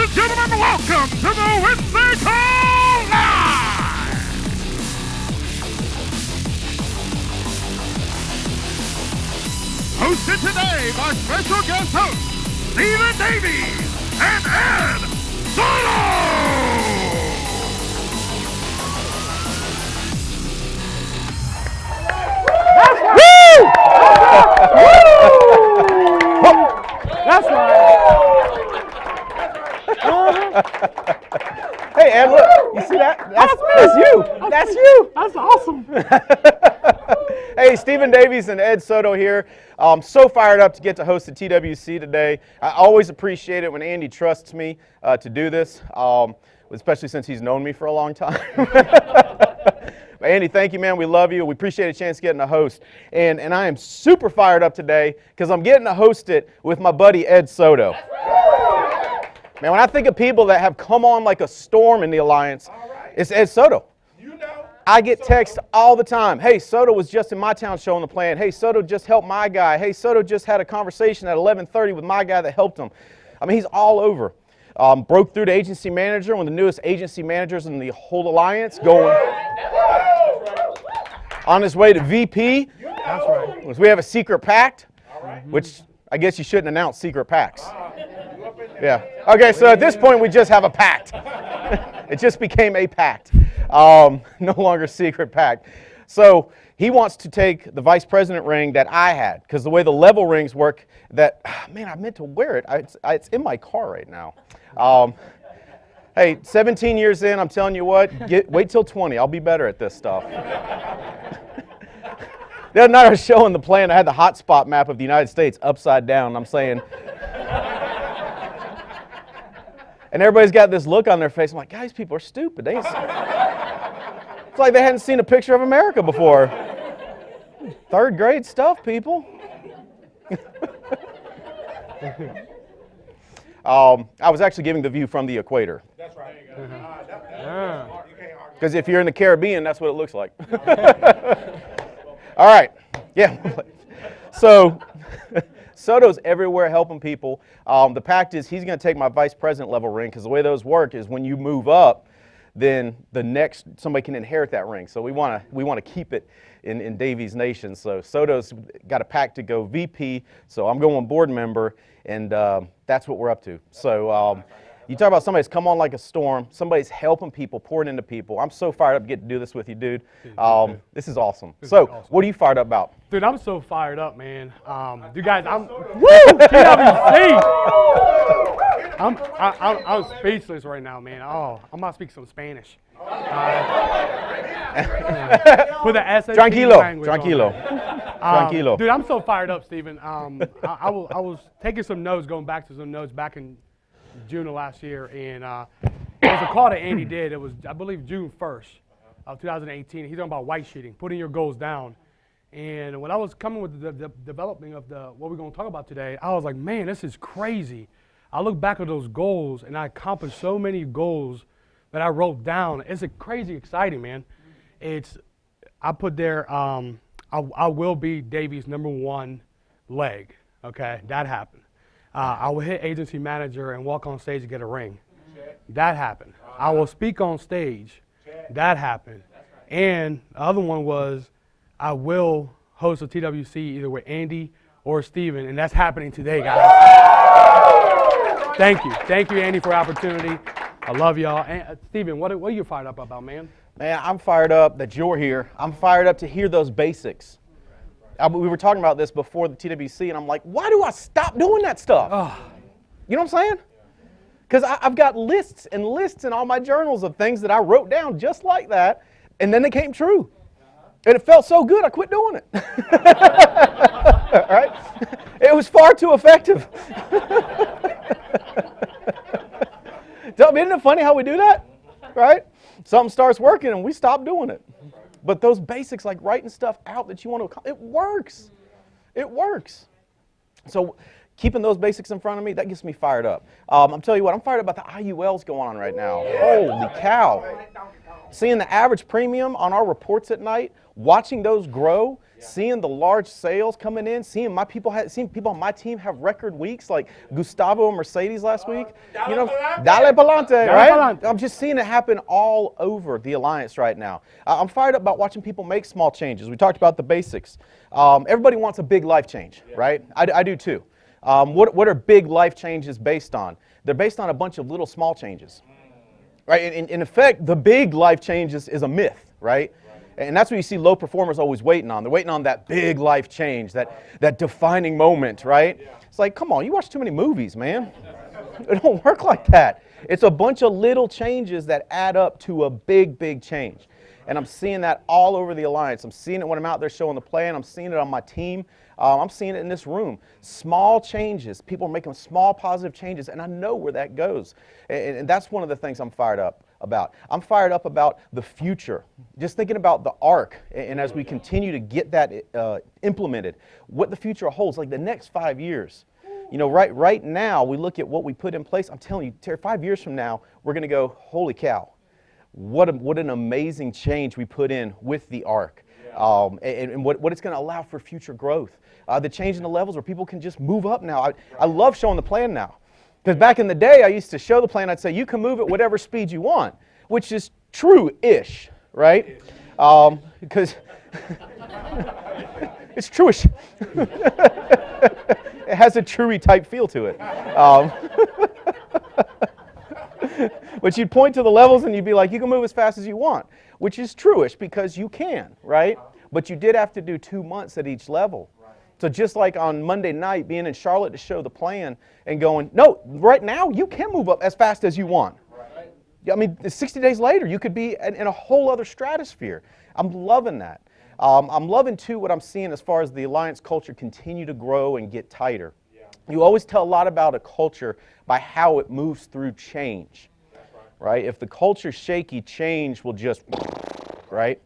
and gentlemen, welcome to the Wednesday Call Live! Hosted today by special guest hosts Stephen Davies and Ed Soto! That's right. Hey, Ed, look. You see that? That's you. That's you. That's awesome. Hey, Stephen Davies and Ed Soto here. So fired up to get to host the TWC today. I always appreciate it when Andy trusts me to do this, especially since he's known me for a long time. But Andy, thank you, man. We love you. We appreciate a chance getting to host. And I am super fired up today because I'm getting to host it with my buddy Ed Soto. Man, when I think of people that have come on like a storm in the Alliance, it's Ed Soto. I get texts all the time. Hey, Soto was just in my town showing the plan. Hey, Soto just helped my guy. Hey, Soto just had a conversation at 11:30 with my guy that helped him. I mean, he's all over. Broke through to agency manager, one of the newest agency managers in the whole Alliance, going on his way to VP. That's right. We have a secret pact, which I guess you shouldn't announce secret pacts. Yeah. Okay, so at this point, we just have a pact. It just became a pact. No longer secret pact. So he wants to take the vice president ring that I had, because the way the level rings work, that, man, I meant to wear it. It's in my car right now. Hey, 17 years in, I'm telling you what, wait till 20. I'll be better at this stuff. The other night I was showing the plan. I had the hotspot map of the United States upside down. I'm saying, and everybody's got this look on their face. I'm like, guys, people are stupid. It's like they hadn't seen a picture of America before. Third grade stuff, people. I was actually giving the view from the equator. That's right. Because if you're in the Caribbean, that's what it looks like. All right. Yeah. So Soto's everywhere helping people. The pact is he's going to take my vice president level ring, because the way those work is when you move up, then the next somebody can inherit that ring. So we want to keep it in Davies Nation. So Soto's got a pact to go VP. So I'm going board member, and that's what we're up to. So you talk about somebody's come on like a storm. Somebody's helping people, pouring into people. I'm so fired up to get to do this with you, dude. This is awesome. What are you fired up about? Dude, I'm so fired up, man. You guys, TWC. I'm speechless right now, man. Oh, I'm about to speak some Spanish. Put the SAT language Tranquilo. Dude, I'm so fired up, Stephen. I was taking some notes, going back to some notes back in June of last year, and there was a call that Andy did. It was, I believe, June 1st of 2018. He's talking about white sheeting, putting your goals down. And when I was coming with the developing of what we're going to talk about today, I was like, man, this is crazy. I look back at those goals, and I accomplished so many goals that I wrote down. It's a crazy exciting, man. I put there, I will be Davies' #1 leg. Okay, that happened. I will hit agency manager and walk on stage to get a ring. That happened. I will speak on stage. That happened. And the other one was I will host a TWC either with Andy or Steven, and that's happening today, guys. Thank you. Thank you, Andy, for the opportunity. I love y'all. And, Steven, what are you fired up about, man? Man, I'm fired up that you're here. I'm fired up to hear those basics. We were talking about this before the TWC, and I'm like, why do I stop doing that stuff? You know what I'm saying? Because I've got lists and lists in all my journals of things that I wrote down just like that, and then they came true. And it felt so good, I quit doing it. Right? It was far too effective. Isn't it funny how we do that? Right? Something starts working and we stop doing it. But those basics, like writing stuff out that you want to, it works. It works. So keeping those basics in front of me, that gets me fired up. I'm telling you what, I'm fired up about the IULs going on right now. Holy cow. Seeing the average premium on our reports at night, watching those grow, Seeing the large sales coming in, seeing people on my team have record weeks like Gustavo and Mercedes last week. You know, dale pa'lante, right? I'm just seeing it happen all over the Alliance right now. I'm fired up about watching people make small changes. We talked about the basics. Everybody wants a big life change, right? I do too. What are big life changes based on? They're based on a bunch of little small changes, right? In effect, the big life changes is a myth, right? And that's what you see low performers always waiting on. They're waiting on that big life change, that defining moment, right? It's like, come on, you watch too many movies, man. It don't work like that. It's a bunch of little changes that add up to a big, big change. And I'm seeing that all over the Alliance. I'm seeing it when I'm out there showing the plan. I'm seeing it on my team. I'm seeing it in this room. Small changes. People are making small positive changes, and I know where that goes. And that's one of the things I'm fired up about. I'm fired up about the future. Just thinking about the arc, and as we continue to get that implemented, what the future holds, like the next 5 years. You know, right now, we look at what we put in place. I'm telling you, Terry, 5 years from now, we're going to go, holy cow, what an amazing change we put in with the arc. And what it's going to allow for future growth. The change in the levels where people can just move up now. I love showing the plan now. Because back in the day, I used to show the plan. I'd say, you can move at whatever speed you want, which is true-ish, right? Because it's true-ish. It has a Truey type feel to it. But you'd point to the levels and you'd be like, you can move as fast as you want, which is true-ish because you can, right? But you did have to do 2 months at each level. So just like on Monday night, being in Charlotte to show the plan and going, no, right now you can move up as fast as you want. Right. I mean, 60 days later, you could be in a whole other stratosphere. I'm loving that. I'm loving, too, what I'm seeing as far as the Alliance culture continue to grow and get tighter. Yeah. You always tell a lot about a culture by how it moves through change. That's right. If the culture's shaky, change will just, right?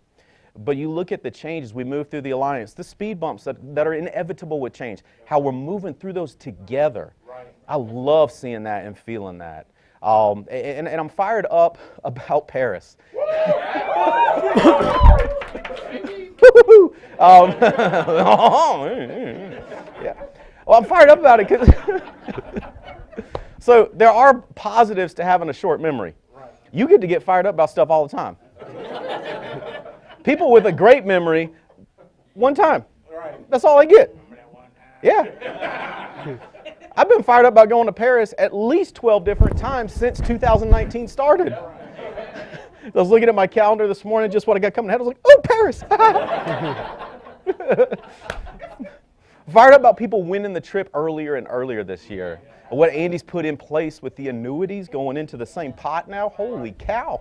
But you look at the changes we move through the Alliance, the speed bumps that are inevitable with change, how we're moving through those together. Right. I love seeing that and feeling that. And I'm fired up about Paris. Yeah. Well, I'm fired up about it because so there are positives to having a short memory. Right. You get to get fired up about stuff all the time. People with a great memory, one time. Right. That's all they get. Yeah. I've been fired up about going to Paris at least 12 different times since 2019 started. I was looking at my calendar this morning, just what I got coming ahead. I was like, oh, Paris! Fired up about people winning the trip earlier and earlier this year. What Andy's put in place with the annuities going into the same pot now, holy cow.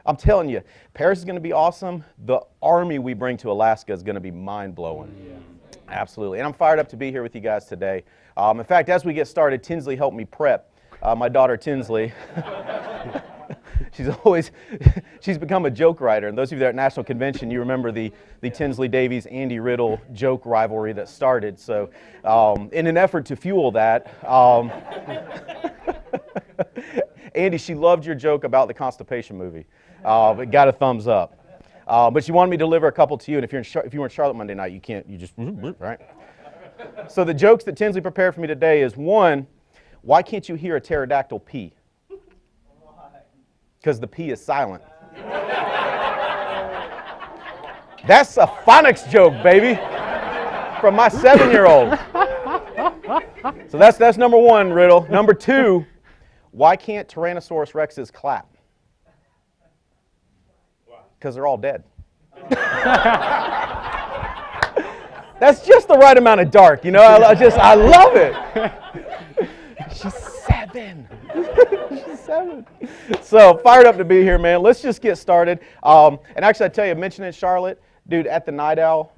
I'm telling you, Paris is going to be awesome. The army we bring to Alaska is going to be mind-blowing. Yeah. Absolutely. And I'm fired up to be here with you guys today. In fact, as we get started, Tinsley helped me prep. My daughter, Tinsley, she's become a joke writer. And those of you that are at National Convention, you remember the Tinsley Davies, Andy Riddle joke rivalry that started. So in an effort to fuel that, Andy, she loved your joke about the constipation movie. It got a thumbs up. But she wanted me to deliver a couple to you, and if you were in Charlotte Monday night, you just, right? So the jokes that Tinsley prepared for me today is, one, why can't you hear a pterodactyl pee? Because the P is silent. That's a phonics joke, baby, from my 7-year-old. So that's number one, Riddle. Number two, why can't Tyrannosaurus Rexes clap? Because they're all dead. That's just the right amount of dark, you know. I love it. She's 7. She's 7. So fired up to be here, man. Let's just get started. And actually, I tell you, mentioning Charlotte, dude, at the Night Owl,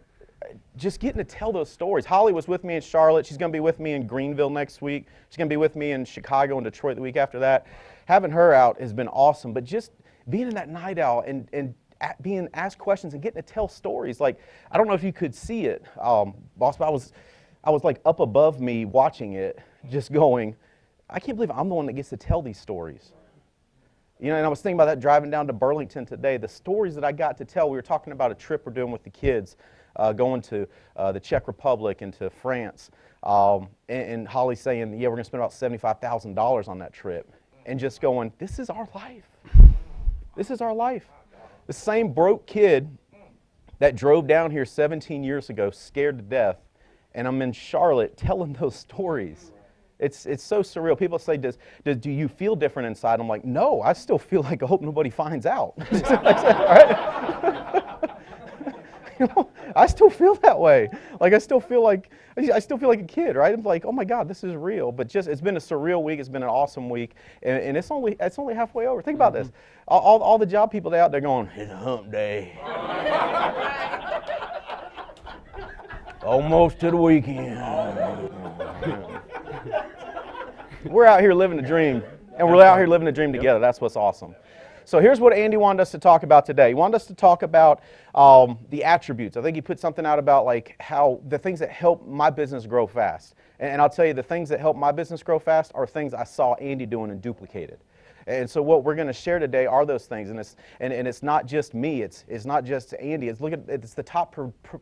just getting to tell those stories. Holly was with me in Charlotte. She's going to be with me in Greenville next week. She's going to be with me in Chicago and Detroit the week after that. Having her out has been awesome. But just being in that Night Owl and being asked questions and getting to tell stories. Like, I don't know if you could see it, boss, but I was like up above me watching it, just going, I can't believe I'm the one that gets to tell these stories. You know, and I was thinking about that driving down to Burlington today. The stories that I got to tell, we were talking about a trip we're doing with the kids going to the Czech Republic and to France. And Holly's saying, yeah, we're going to spend about $75,000 on that trip. And just going, this is our life. This is our life. The same broke kid that drove down here 17 years ago, scared to death, and I'm in Charlotte telling those stories. It's so surreal. People say, do you feel different inside? I'm like, no, I still feel like I hope nobody finds out. Right? You know, I still feel that way. Like I still feel like a kid, right? I'm like, oh my God, this is real. But it's been a surreal week. It's been an awesome week, and it's only halfway over. Think about this. All the job people out there going, it's hump day. Almost to the weekend. We're out here living the dream, and we're out here living the dream together. That's what's awesome. So here's what Andy wanted us to talk about today. He wanted us to talk about the attributes. I think he put something out about like how the things that help my business grow fast. And I'll tell you, the things that help my business grow fast are things I saw Andy doing and duplicated. And so what we're going to share today are those things, and it's not just me, it's not just Andy. It's the top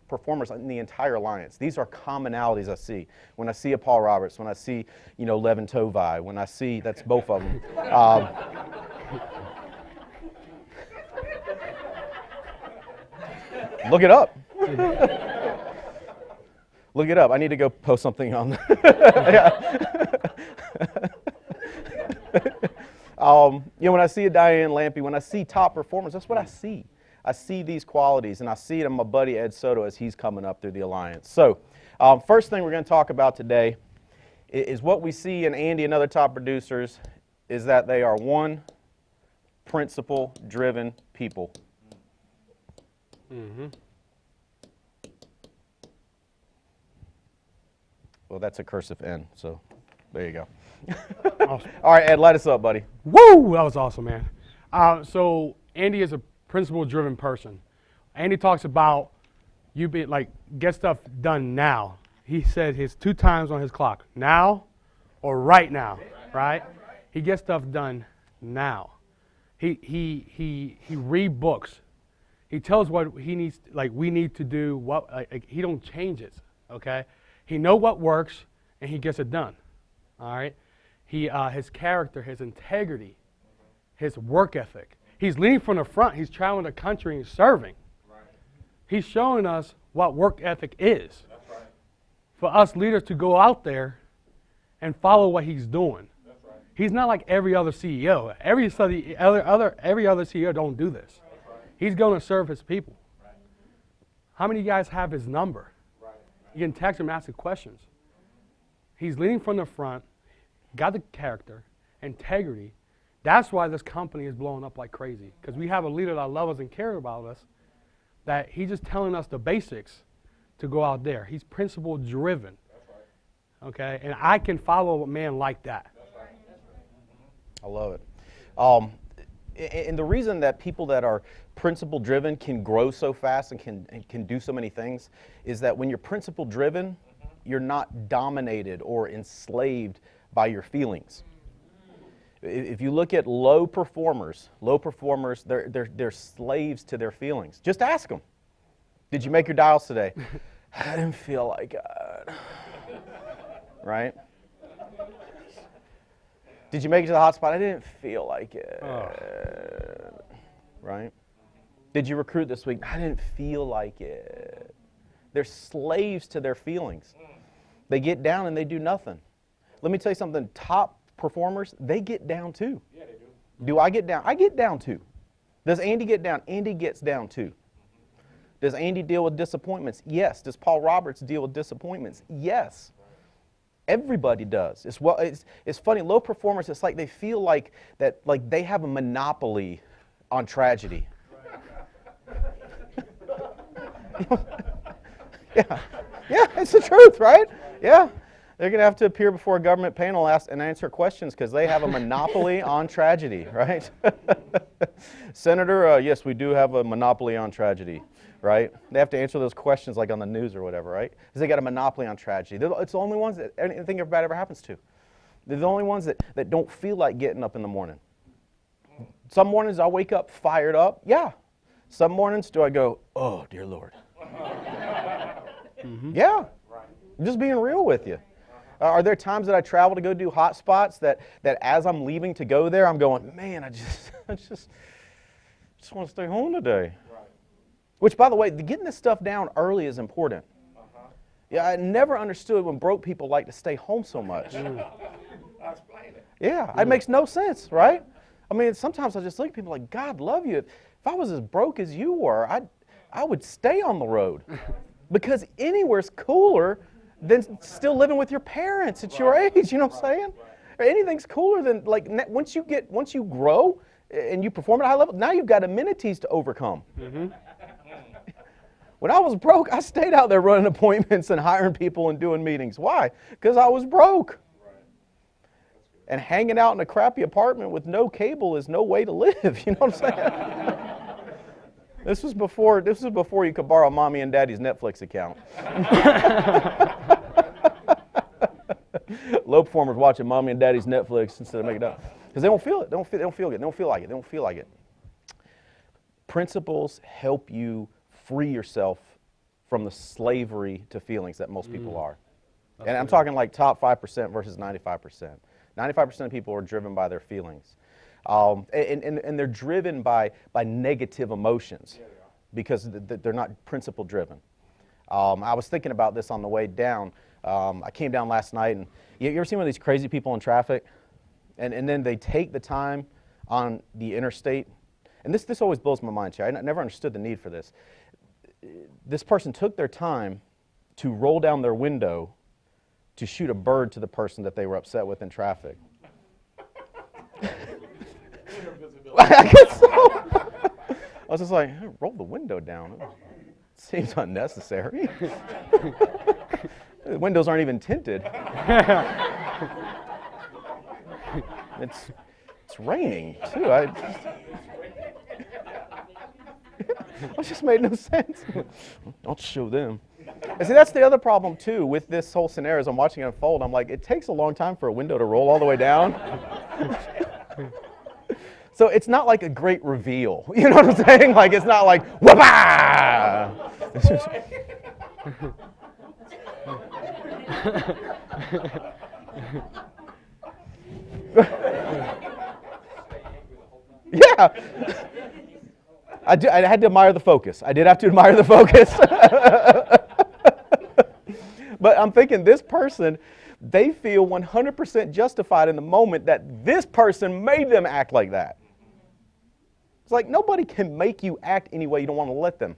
performers in the entire alliance. These are commonalities I see when I see a Paul Roberts, when I see Levin Tovai, when I see that's both of them. Look it up. Look it up. I need to go post something on. When I see a Diane Lampy, when I see top performers, that's what I see. I see these qualities, and I see it in my buddy Ed Soto as he's coming up through the alliance. So, first thing we're going to talk about today is what we see in Andy and other top producers is that they are one, principle-driven people. Mm-hmm. Well, that's a cursive N, so there you go. Awesome. All right, Ed, light us up, buddy. Woo! That was awesome, man. So Andy is a principle-driven person. Andy talks about you being like, get stuff done now. He said his 2 times on his clock, now or right now, right? He gets stuff done now. He read books. He tells what he needs, like we need to do. What he don't change it, okay? He know what works and he gets it done. All right. His character, his integrity, his work ethic. He's leading from the front. He's traveling the country and serving. Right. He's showing us what work ethic is. That's right. For us leaders to go out there and follow what he's doing. That's right. He's not like every other CEO. Every other CEO don't do this. He's going to serve his people. Right. How many of you guys have his number? Right. You can text him, ask him questions. He's leading from the front, got the character, integrity. That's why this company is blowing up like crazy. Because we have a leader that loves us and cares about us, that he's just telling us the basics to go out there. He's principle driven. That's right. Okay? And I can follow a man like that. That's right. I love it. And the reason that people that are principle driven can grow so fast and can do so many things is that when you're principle driven, you're not dominated or enslaved by your feelings. If you look at low performers, they're slaves to their feelings. Just ask them. Did you make your dials today? I didn't feel like it. Right? Did you make it to the hot spot? I didn't feel like it. Oh. Right? Did you recruit this week? I didn't feel like it. They're slaves to their feelings. They get down and they do nothing. Let me tell you something. Top performers, they get down too. Yeah, they do. Do I get down? I get down too. Does Andy get down? Andy gets down too. Does Andy deal with disappointments? Yes. Does Paul Roberts deal with disappointments? Yes. Everybody does. It's funny. Low performers, it's like they feel like that, like they have a monopoly on tragedy. Yeah, it's the truth, right? Yeah. They're going to have to appear before a government panel and answer questions because they have a monopoly on tragedy, right? Senator, yes, we do have a monopoly on tragedy, right? They have to answer those questions like on the news or whatever, right? Because they got a monopoly on tragedy. It's the only ones that anything bad ever happens to. They're the only ones that don't feel like getting up in the morning. Some mornings I wake up fired up. Yeah. Some mornings do I go, oh, dear Lord. Yeah. I'm just being real with you. Are there times that I travel to go do hot spots that as I'm leaving to go there, I'm going, man, I just want to stay home today. Right. Which, by the way, getting this stuff down early is important. Yeah, I never understood when broke people like to stay home so much. Yeah, it makes no sense, right? I mean, sometimes I just look at people like, God love you. If I was as broke as you were, I would stay on the road. Because anywhere's cooler than still living with your parents at your age, you know what I'm saying? Or anything's cooler than, like, once you grow and you perform at a high level, now you've got amenities to overcome. When I was broke, I stayed out there running appointments and hiring people and doing meetings. Why? Because I was broke. And hanging out in a crappy apartment with no cable is no way to live, you know what I'm saying? This was before you could borrow mommy and daddy's Netflix account. Low performers watching mommy and daddy's Netflix instead of making it up. Because they don't feel it. They don't feel it. They don't feel like it. They don't feel like it. Principles help you free yourself from the slavery to feelings that most people are. And I'm talking like top 5% versus 95%. 95% of people are driven by their feelings. And they're driven by negative emotions because they're not principle driven. I was thinking about this on the way down. I came down last night, and you ever seen one of these crazy people in traffic? And then they take the time on the interstate. And this always blows my mind, Chair. I never understood the need for this. This person took their time to roll down their window to shoot a bird to the person that they were upset with in traffic. I guess so. I was just like, roll the window down. It seems unnecessary. The windows aren't even tinted. It's raining too. It just made no sense. Don't show them. And see, that's the other problem too with this whole scenario. As I'm watching it unfold, I'm like, it takes a long time for a window to roll all the way down. So it's not like a great reveal. You know what I'm saying? Like, it's not like, whoop-ah! Yeah. I had to admire the focus. I did have to admire the focus. But I'm thinking this person, they feel 100% justified in the moment that this person made them act like that. It's like nobody can make you act any way you don't want to let them.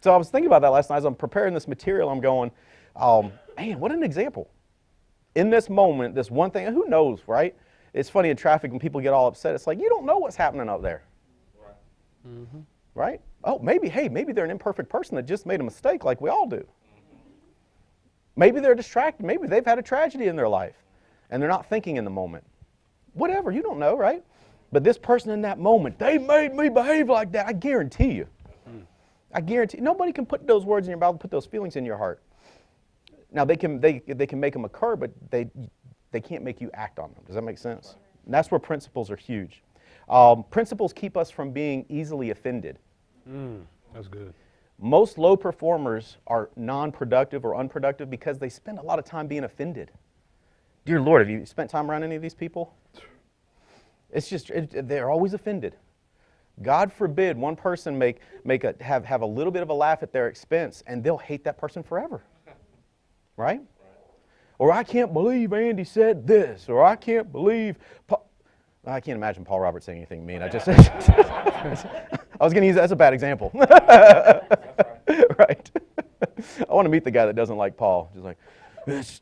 So I was thinking about that last night as I'm preparing this material. I'm going, man, what an example. In this moment, this one thing, and who knows, right? It's funny in traffic when people get all upset. It's like, you don't know what's happening up there. Right? Oh, maybe they're an imperfect person that just made a mistake like we all do. Maybe they're distracted. Maybe they've had a tragedy in their life and they're not thinking in the moment. Whatever, you don't know, right? But this person in that moment, they made me behave like that. I guarantee you. I guarantee nobody can put those words in your mouth, put those feelings in your heart. Now they can make them occur, but they can't make you act on them. Does that make sense? And that's where principles are huge. Principles keep us from being easily offended. That's good. Most low performers are non-productive or unproductive because they spend a lot of time being offended. Dear Lord, have you spent time around any of these people? It's just, they're always offended. God forbid one person have a little bit of a laugh at their expense and they'll hate that person forever. Right? Or I can't believe Andy said this, or I can't believe I can't imagine Paul Roberts saying anything mean. I was going to use that as a bad example. Right. I want to meet the guy that doesn't like Paul. Just like, this.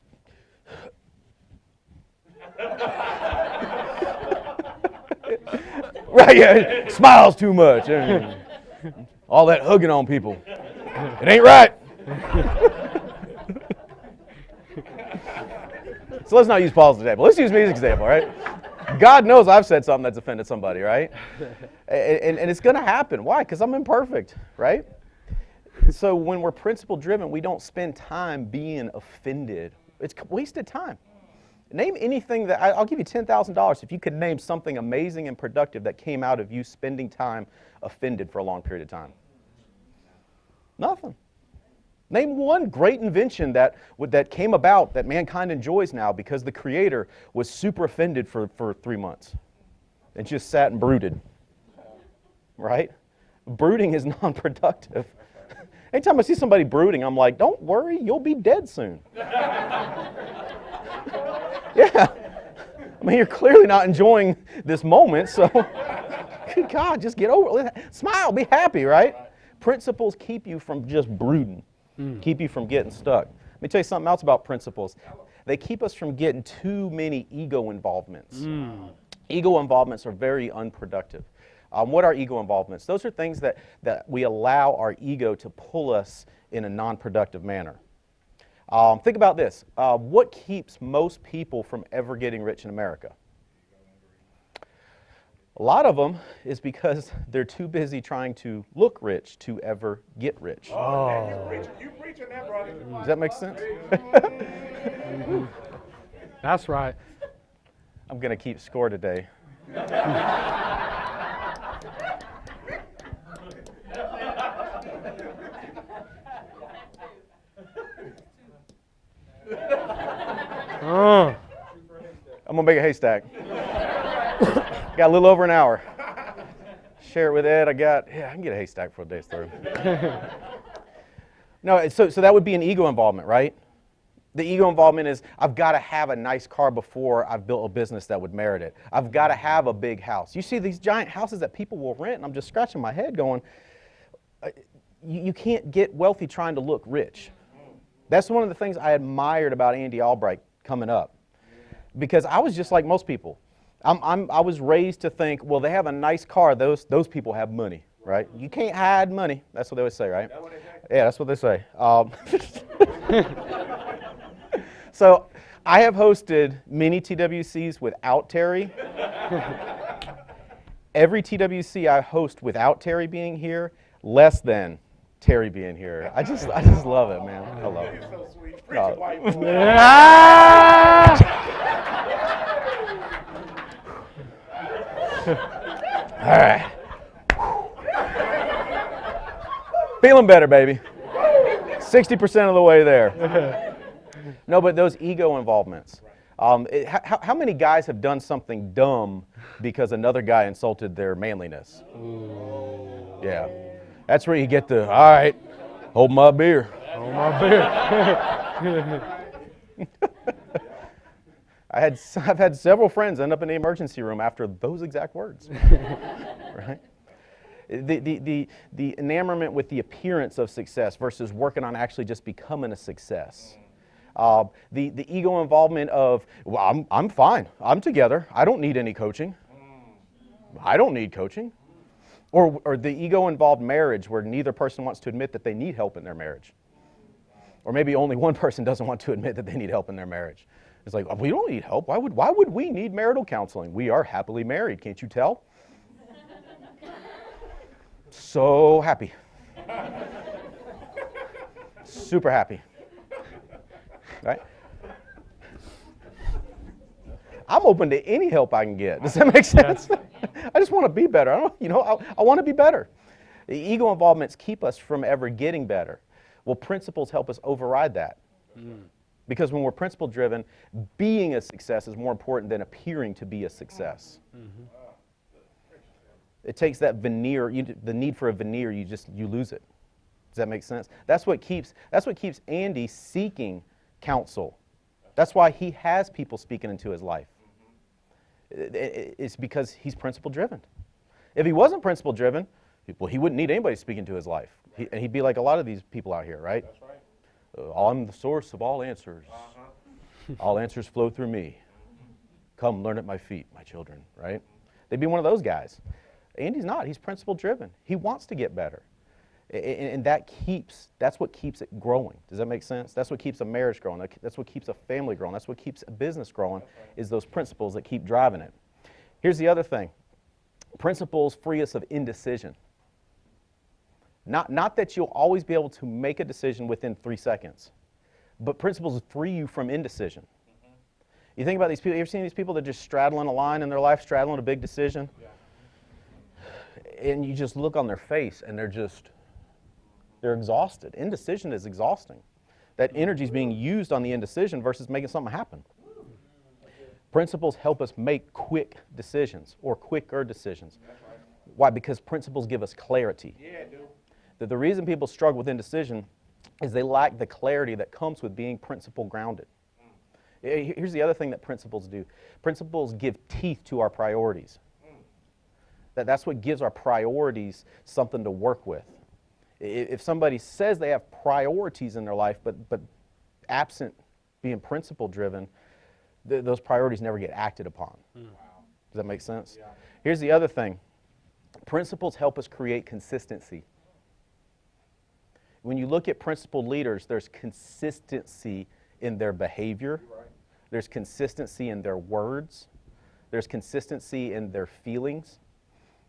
Right, yeah, smiles too much. All that hugging on people. It ain't right. So let's not use Paul's example. Let's use me as an example, right? God knows I've said something that's offended somebody, right? And it's going to happen. Why? Because I'm imperfect, right? So when we're principle-driven, we don't spend time being offended. It's wasted time. Name anything that, I'll give you $10,000 if you could name something amazing and productive that came out of you spending time offended for a long period of time. Nothing. Name one great invention that came about that mankind enjoys now because the creator was super offended for 3 months and just sat and brooded, right? Brooding is non-productive. Anytime I see somebody brooding, I'm like, don't worry, you'll be dead soon. Yeah. I mean, you're clearly not enjoying this moment, so good God, just get over it. Smile, be happy, right? Principles keep you from just brooding, keep you from getting stuck. Let me tell you something else about principles. They keep us from getting too many ego involvements. Ego involvements are very unproductive. What are ego involvements? Those are things that we allow our ego to pull us in a non-productive manner. Think about this. What keeps most people from ever getting rich in America? A lot of them is because they're too busy trying to look rich to ever get rich. Oh, you preaching that, brother. Does that make sense? That's right. I'm going to keep score today. I'm going to make a haystack. Got a little over an hour. Share it with Ed. I can get a haystack for a day's through. No, so that would be an ego involvement, right? The ego involvement is, I've got to have a nice car before I've built a business that would merit it. I've got to have a big house. You see these giant houses that people will rent, and I'm just scratching my head going, you can't get wealthy trying to look rich. That's one of the things I admired about Andy Albright coming up. Because I was just like most people. I was raised to think, well, they have a nice car. Those people have money, right? You can't hide money. That's what they always say, right? That's what they say. Yeah, that's what they say. So I have hosted many TWCs without Terry. Every TWC I host without Terry being here, less than Terry being here. I just love it, man. I love it. You're so sweet. Preach it, white boy. All right. Feeling better, baby. 60% of the way there. No, but those ego involvements. How many guys have done something dumb because another guy insulted their manliness? Yeah. That's where you get the, all right, hold my beer. Hold my beer. I've had several friends end up in the emergency room after those exact words. Right? The enamorment with the appearance of success versus working on actually just becoming a success. The ego involvement of, well, I'm fine. I'm together. I don't need any coaching. I don't need coaching. Or the ego-involved marriage where neither person wants to admit that they need help in their marriage. Or maybe only one person doesn't want to admit that they need help in their marriage. It's like, oh, we don't need help. Why would we need marital counseling? We are happily married, can't you tell? So happy. Super happy. Right? I'm open to any help I can get. Does that make sense? I just want to be better. I want to be better. The ego involvements keep us from ever getting better. Well, principles help us override that. Because when we're principle driven, being a success is more important than appearing to be a success. It takes that veneer, the need for a veneer, you lose it. Does that make sense? That's what keeps Andy seeking counsel. That's why he has people speaking into his life. It's because he's principle driven. If he wasn't principle driven, well, he wouldn't need anybody speaking to his life. And he'd be like a lot of these people out here, right? That's right. I'm the source of all answers. All answers flow through me. Come learn at my feet, my children, right? They'd be one of those guys. Andy's not. He's principle driven. He wants to get better. And that's what keeps it growing. Does that make sense? That's what keeps a marriage growing. That's what keeps a family growing. That's what keeps a business growing, is those principles that keep driving it. Here's the other thing. Principles free us of indecision. Not that you'll always be able to make a decision within 3 seconds, but principles free you from indecision. You think about these people, you ever seen these people that just straddling a line in their life, straddling a big decision? Yeah. And you just look on their face and they're just, They're exhausted. Indecision is exhausting. That energy is being used on the indecision versus making something happen. Principles help us make quick decisions or quicker decisions. Why? Because principles give us clarity. The reason people struggle with indecision is they lack the clarity that comes with being principle grounded. Here's the other thing that principles do. Principles give teeth to our priorities. That's what gives our priorities something to work with. If somebody says they have priorities in their life, but absent being principle driven, those priorities never get acted upon. Does that make sense? Yeah. Here's the other thing. Principles help us create consistency. When you look at principled leaders, there's consistency in their behavior. Right. There's consistency in their words. There's consistency in their feelings.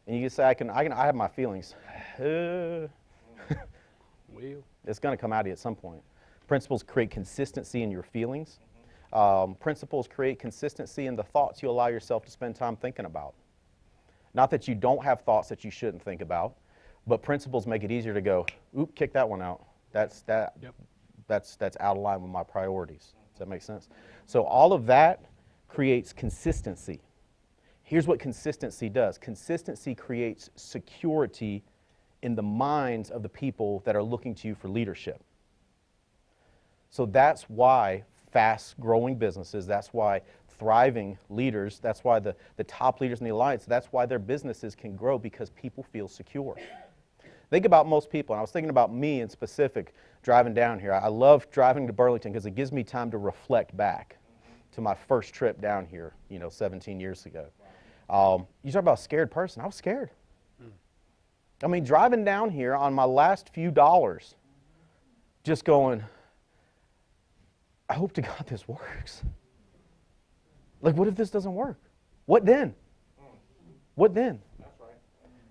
And you can say, I have my feelings. It's going to come out of you at some point. Principles create consistency in your feelings. Principles create consistency in the thoughts you allow yourself to spend time thinking about. Not that you don't have thoughts that you shouldn't think about, but principles make it easier to go, oop, kick that one out. That's out of line with my priorities. Does that make sense? So all of that creates consistency. Here's what consistency does. Consistency creates security in the minds of the people that are looking to you for leadership. So that's why fast-growing businesses, that's why thriving leaders, that's why the top leaders in the Alliance, that's why their businesses can grow, because people feel secure. Think about most people, and I was thinking about me in specific driving down here. I love driving to Burlington because it gives me time to reflect back to my first trip down here, 17 years ago. You talk about a scared person. I was scared. I mean, driving down here on my last few dollars, just going, I hope to God this works. Like, what if this doesn't work? What then? What then? That's right.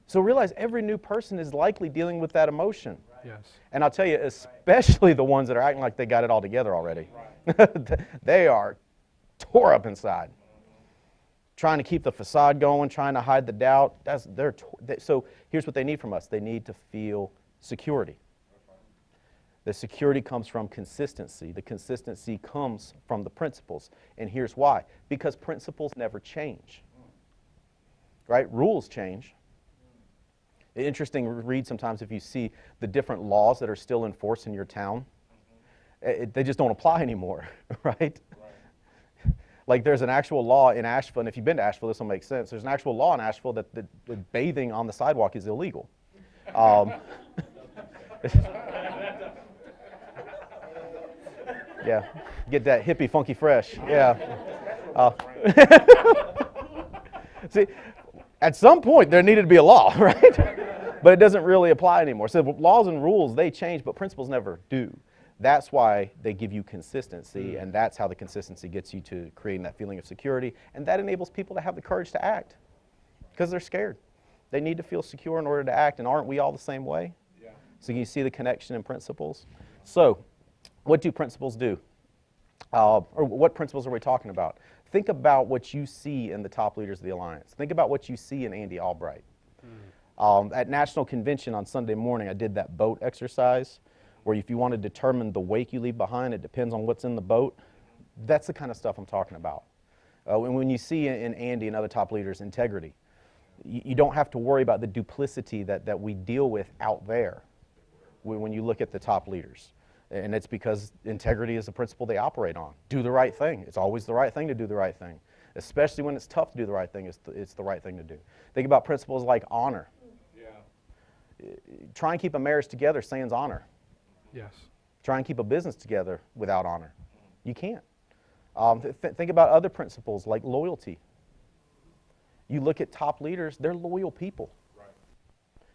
So realize every new person is likely dealing with that emotion. Yes. And I'll tell you, especially the ones that are acting like they got it all together already. Right. They are tore up inside. Trying to keep the facade going, trying to hide the doubt. So here's what they need from us. They need to feel security. The security comes from consistency. The consistency comes from the principles. And here's why. Because principles never change. Right? Rules change. Interesting read sometimes if you see the different laws that are still in force in your town. They just don't apply anymore, right? Like there's an actual law in Asheville, and if you've been to Asheville, this will make sense. There's an actual law in Asheville that bathing on the sidewalk is illegal. Yeah, get that hippie, funky, fresh. Yeah. See, at some point there needed to be a law, right? But it doesn't really apply anymore. So laws and rules, they change, but principles never do. That's why they give you consistency, and that's how the consistency gets you to creating that feeling of security, and that enables people to have the courage to act because they're scared. They need to feel secure in order to act, and aren't we all the same way? Yeah. So you see the connection in principles. So what do principles do? Or what principles are we talking about? Think about what you see in the top leaders of the Alliance. Think about what you see in Andy Albright. At National Convention on Sunday morning, I did that boat exercise where if you want to determine the wake you leave behind, it depends on what's in the boat. That's the kind of stuff I'm talking about. When you see in Andy and other top leaders integrity, you don't have to worry about the duplicity that we deal with out there when you look at the top leaders. And it's because integrity is the principle they operate on. Do the right thing. It's always the right thing to do the right thing. Especially when it's tough to do the right thing, it's the right thing to do. Think about principles like honor. Yeah. Try and keep a marriage together sans honor. Yes. Try and keep a business together without honor. You can't. Think about other principles like loyalty. You look at top leaders, they're loyal people. Right.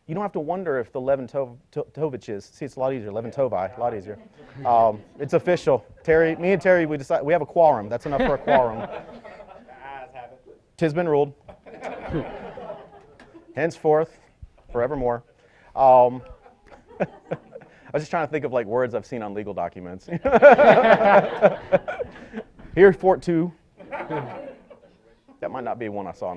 You don't have to wonder if the Leventoviches, see it's a lot easier, Leventovi, a lot easier. It's official. Me and Terry, we have a quorum. That's enough for a quorum. The ayes have it. 'Tis been ruled. Henceforth, forevermore. I was just trying to think of like words I've seen on legal documents. Here, Fort 2. That might not be one I saw.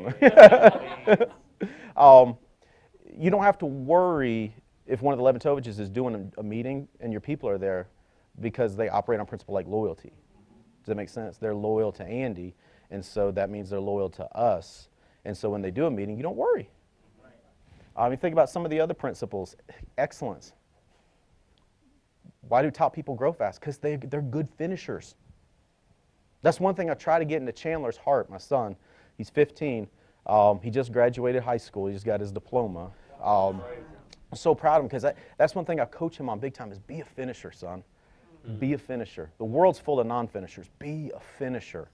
You don't have to worry if one of the Leventoviches is doing a meeting and your people are there because they operate on principle like loyalty. Does that make sense? They're loyal to Andy, and so that means they're loyal to us. And so when they do a meeting, you don't worry. I mean, think about some of the other principles. Excellence. Why do top people grow fast? Because they're good finishers. That's one thing I try to get into Chandler's heart, my son. He's 15. He just graduated high school. He just got his diploma. I'm so proud of him because that's one thing I coach him on big time is be a finisher, son. Be a finisher. The world's full of non-finishers. Be a finisher.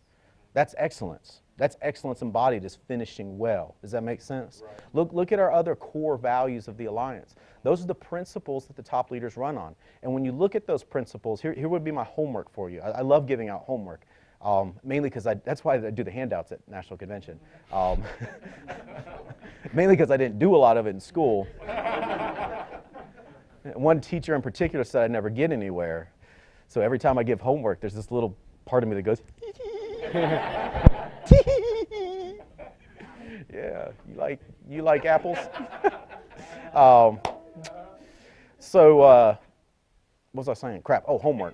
That's excellence. That's excellence embodied as finishing well. Does that make sense? Right. Look at our other core values of the Alliance. Those are the principles that the top leaders run on. And when you look at those principles, here would be my homework for you. I love giving out homework, mainly because that's why I do the handouts at National Convention. Mainly because I didn't do a lot of it in school. One teacher in particular said I'd never get anywhere. So every time I give homework, there's this little part of me that goes, yeah, you like apples? What was I saying? Crap. Oh, homework.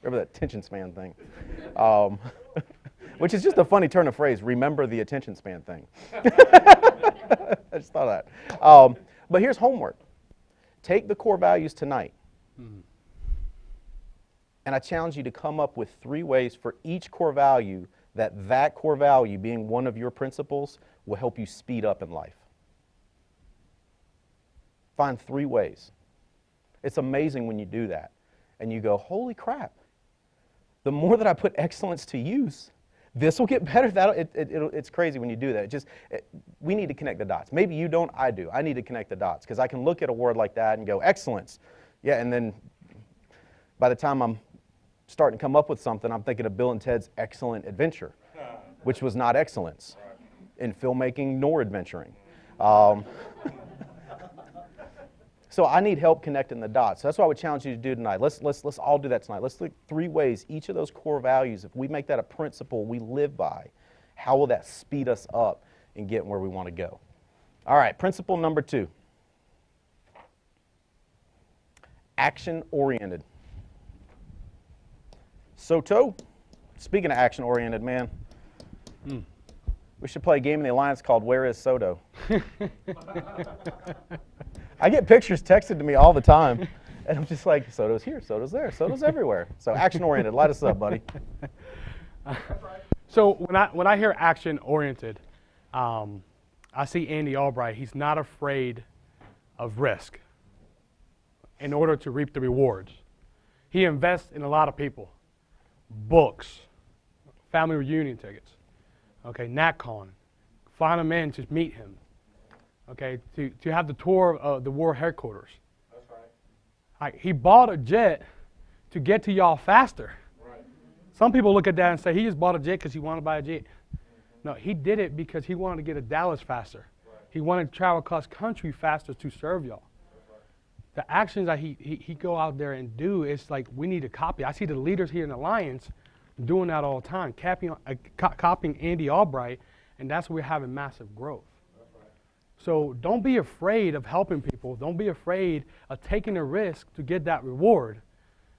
Remember that attention span thing? Which is just a funny turn of phrase. Remember the attention span thing. I just thought of that. But here's homework. Take the core values tonight. And I challenge you to come up with 3 ways for each core value that core value being one of your principles will help you speed up in life. Find 3 ways. It's amazing when you do that. And you go, holy crap. The more that I put excellence to use, this will get better. It's crazy when you do that. We need to connect the dots. Maybe you don't, I do. I need to connect the dots because I can look at a word like that and go, excellence. Yeah, and then by the time I'm starting to come up with something, I'm thinking of Bill and Ted's Excellent Adventure, which was not excellence in filmmaking nor adventuring. So I need help connecting the dots. So that's what I would challenge you to do tonight. Let's all do that tonight. Let's look 3 ways, each of those core values, if we make that a principle we live by, how will that speed us up and get where we want to go? All right, principle number 2. Action-oriented. Soto, speaking of action-oriented, man, we should play a game in the Alliance called Where is Soto? I get pictures texted to me all the time, and I'm just like, Soto's here, Soto's there, Soto's everywhere. So action-oriented, light us up, buddy. So when I hear action-oriented, I see Andy Albright. He's not afraid of risk in order to reap the rewards. He invests in a lot of people, books, family reunion tickets, okay, NatCon, fly him in to meet him. Okay, to have the tour of the war headquarters. That's right. He bought a jet to get to y'all faster. Right. Some people look at that and say he just bought a jet because he wanted to buy a jet. No, he did it because he wanted to get to Dallas faster. Right. He wanted to travel across country faster to serve y'all. Right. The actions that he go out there and do, it's like we need to copy. I see the leaders here in the Alliance doing that all the time, copying Andy Albright, and that's where we're having massive growth. So don't be afraid of helping people. Don't be afraid of taking a risk to get that reward,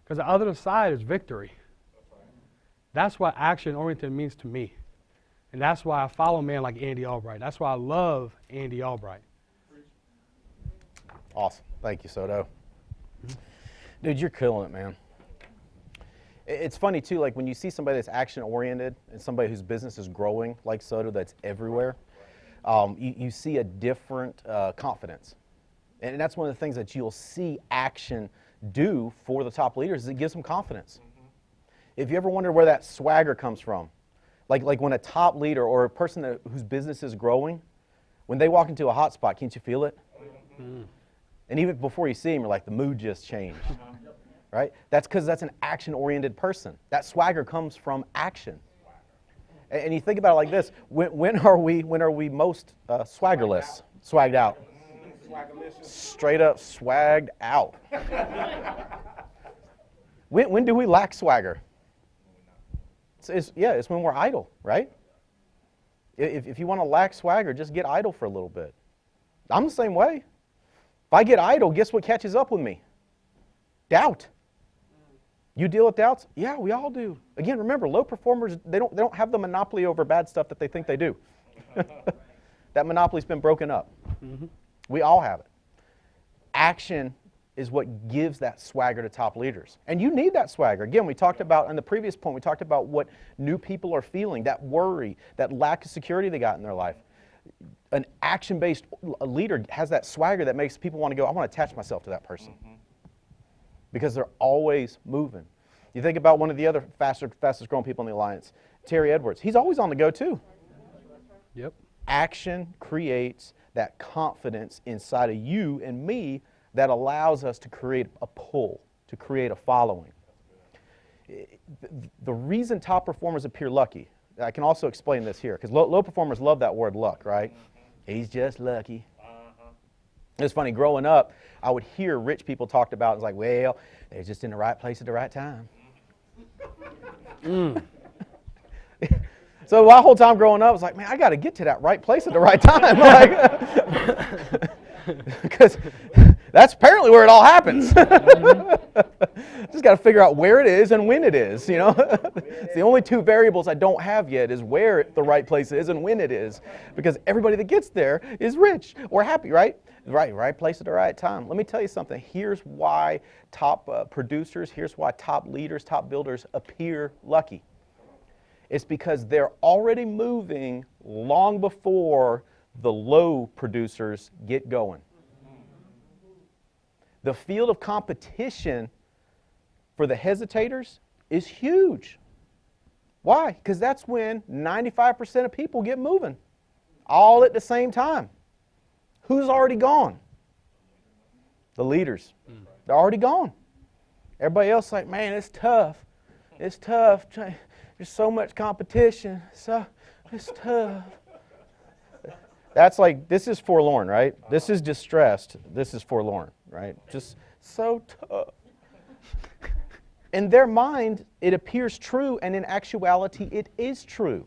because the other side is victory. That's what action-oriented means to me. And that's why I follow a man like Andy Albright. That's why I love Andy Albright. Awesome. Thank you, Soto. Dude, you're killing it, man. It's funny, too, like when you see somebody that's action-oriented and somebody whose business is growing like Soto that's everywhere, you see a different confidence. And that's one of the things that you'll see action do for the top leaders is it gives them confidence. If you ever wonder where that swagger comes from, like when a top leader or a person whose business is growing, when they walk into a hot spot, can't you feel it? And even before you see them, you're like, the mood just changed. Right? That's because that's an action-oriented person. That swagger comes from action. And you think about it like this: when are we most swaggerless, swagged out, straight up swagged out? When do we lack swagger? It's when we're idle, right? If you want to lack swagger, just get idle for a little bit. I'm the same way. If I get idle, guess what catches up with me? Doubt. You deal with doubts? Yeah, we all do. Again, remember, low performers, they don't have the monopoly over bad stuff that they think they do. That monopoly's been broken up. We all have it. Action is what gives that swagger to top leaders. And you need that swagger. Again, we talked about, on the previous point, we talked about what new people are feeling, that worry, that lack of security they got in their life. An action-based leader has that swagger that makes people want to go, I want to attach myself to that person. Because they're always moving. You think about one of the other fastest growing people in the Alliance, Terry Edwards. He's always on the go too. Yep. Action creates that confidence inside of you and me that allows us to create a pull, to create a following. The reason top performers appear lucky, I can also explain this here, because low performers love that word luck, right? He's just lucky. It's funny, growing up, I would hear rich people talked about, it's like, well, they're just in the right place at the right time. So my whole time growing up, I was like, man, I got to get to that right place at the right time. Because that's apparently where it all happens. Just got to figure out where it is and when it is, you know. It's the only two variables I don't have yet is where the right place is and when it is. Because everybody that gets there is rich or happy, right? Right place at the right time. Let me tell you something. Here's why top producers, here's why top leaders, top builders appear lucky. It's because they're already moving long before the low producers get going. The field of competition for the hesitators is huge. Why? Because that's when 95% of people get moving, all at the same time. Who's already gone? The leaders. They're already gone. Everybody else is like, man, it's tough. It's tough. There's so much competition. So it's tough. That's like, this is forlorn, right? This is distressed. This is forlorn, right? Just so tough. In their mind, it appears true, and in actuality, it is true.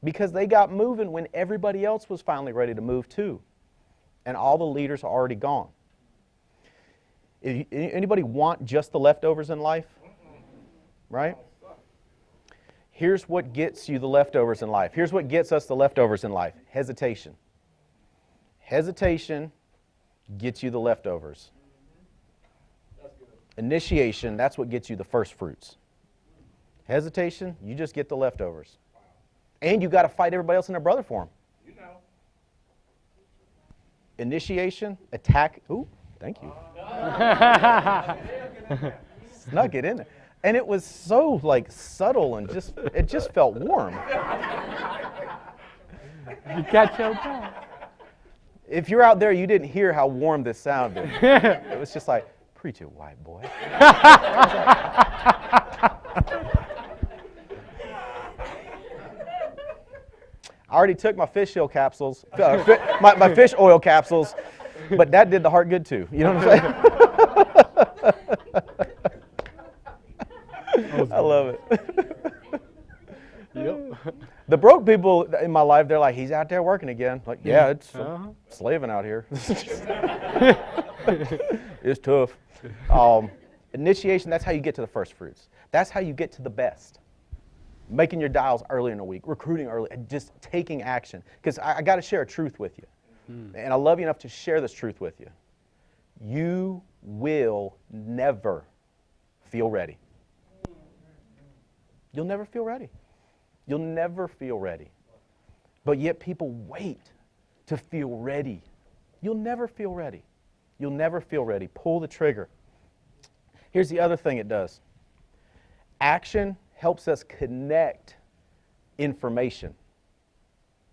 Because they got moving when everybody else was finally ready to move too. And all the leaders are already gone. Anybody want just the leftovers in life? Right? Here's what gets you the leftovers in life. Here's what gets us the leftovers in life. Hesitation. Hesitation gets you the leftovers. Initiation, that's what gets you the first fruits. Hesitation, you just get the leftovers. And you got to fight everybody else and their brother for them. You know. Initiation, attack. Ooh, thank you. Snuck it in there. And it was so like subtle and it just felt warm. You catch your breath. If you're out there, you didn't hear how warm this sounded. It was just like, preach it, white boy. I already took my fish oil capsules, my fish oil capsules, but that did the heart good too. You know what I'm saying? I love it. Yep. The broke people in my life, they're like, he's out there working again. Like, yeah, it's slaving out here. It's tough. Initiation, that's how you get to the first fruits. That's how you get to the best. Making your dials early in the week, recruiting early, and just taking action. Because I got to share a truth with you. And I love you enough to share this truth with you. You will never feel ready. You'll never feel ready. You'll never feel ready. But yet people wait to feel ready. You'll never feel ready. You'll never feel ready. Pull the trigger. Here's the other thing it does. Action helps us connect information.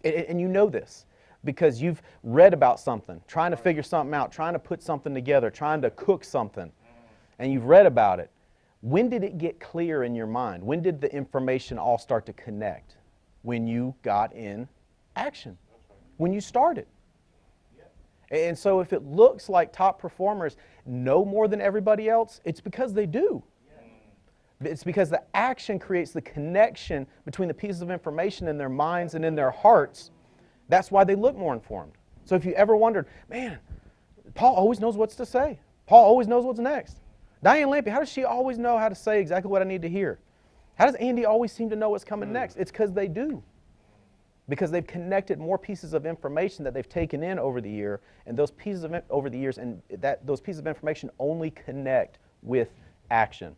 And you know this because you've read about something, trying to figure something out, trying to put something together, trying to cook something, and you've read about it. When did it get clear in your mind? When did the information all start to connect? When you got in action. When you started. And so if it looks like top performers know more than everybody else, it's because they do. It's because the action creates the connection between the pieces of information in their minds and in their hearts. That's why they look more informed. So if you ever wondered, man, Paul always knows what to say. Paul always knows what's next. Diane Lampy, how does she always know how to say exactly what I need to hear? How does Andy always seem to know what's coming next? It's because they do. Because they've connected more pieces of information that they've taken in over the year, and those pieces of over the years, and those pieces of information only connect with action.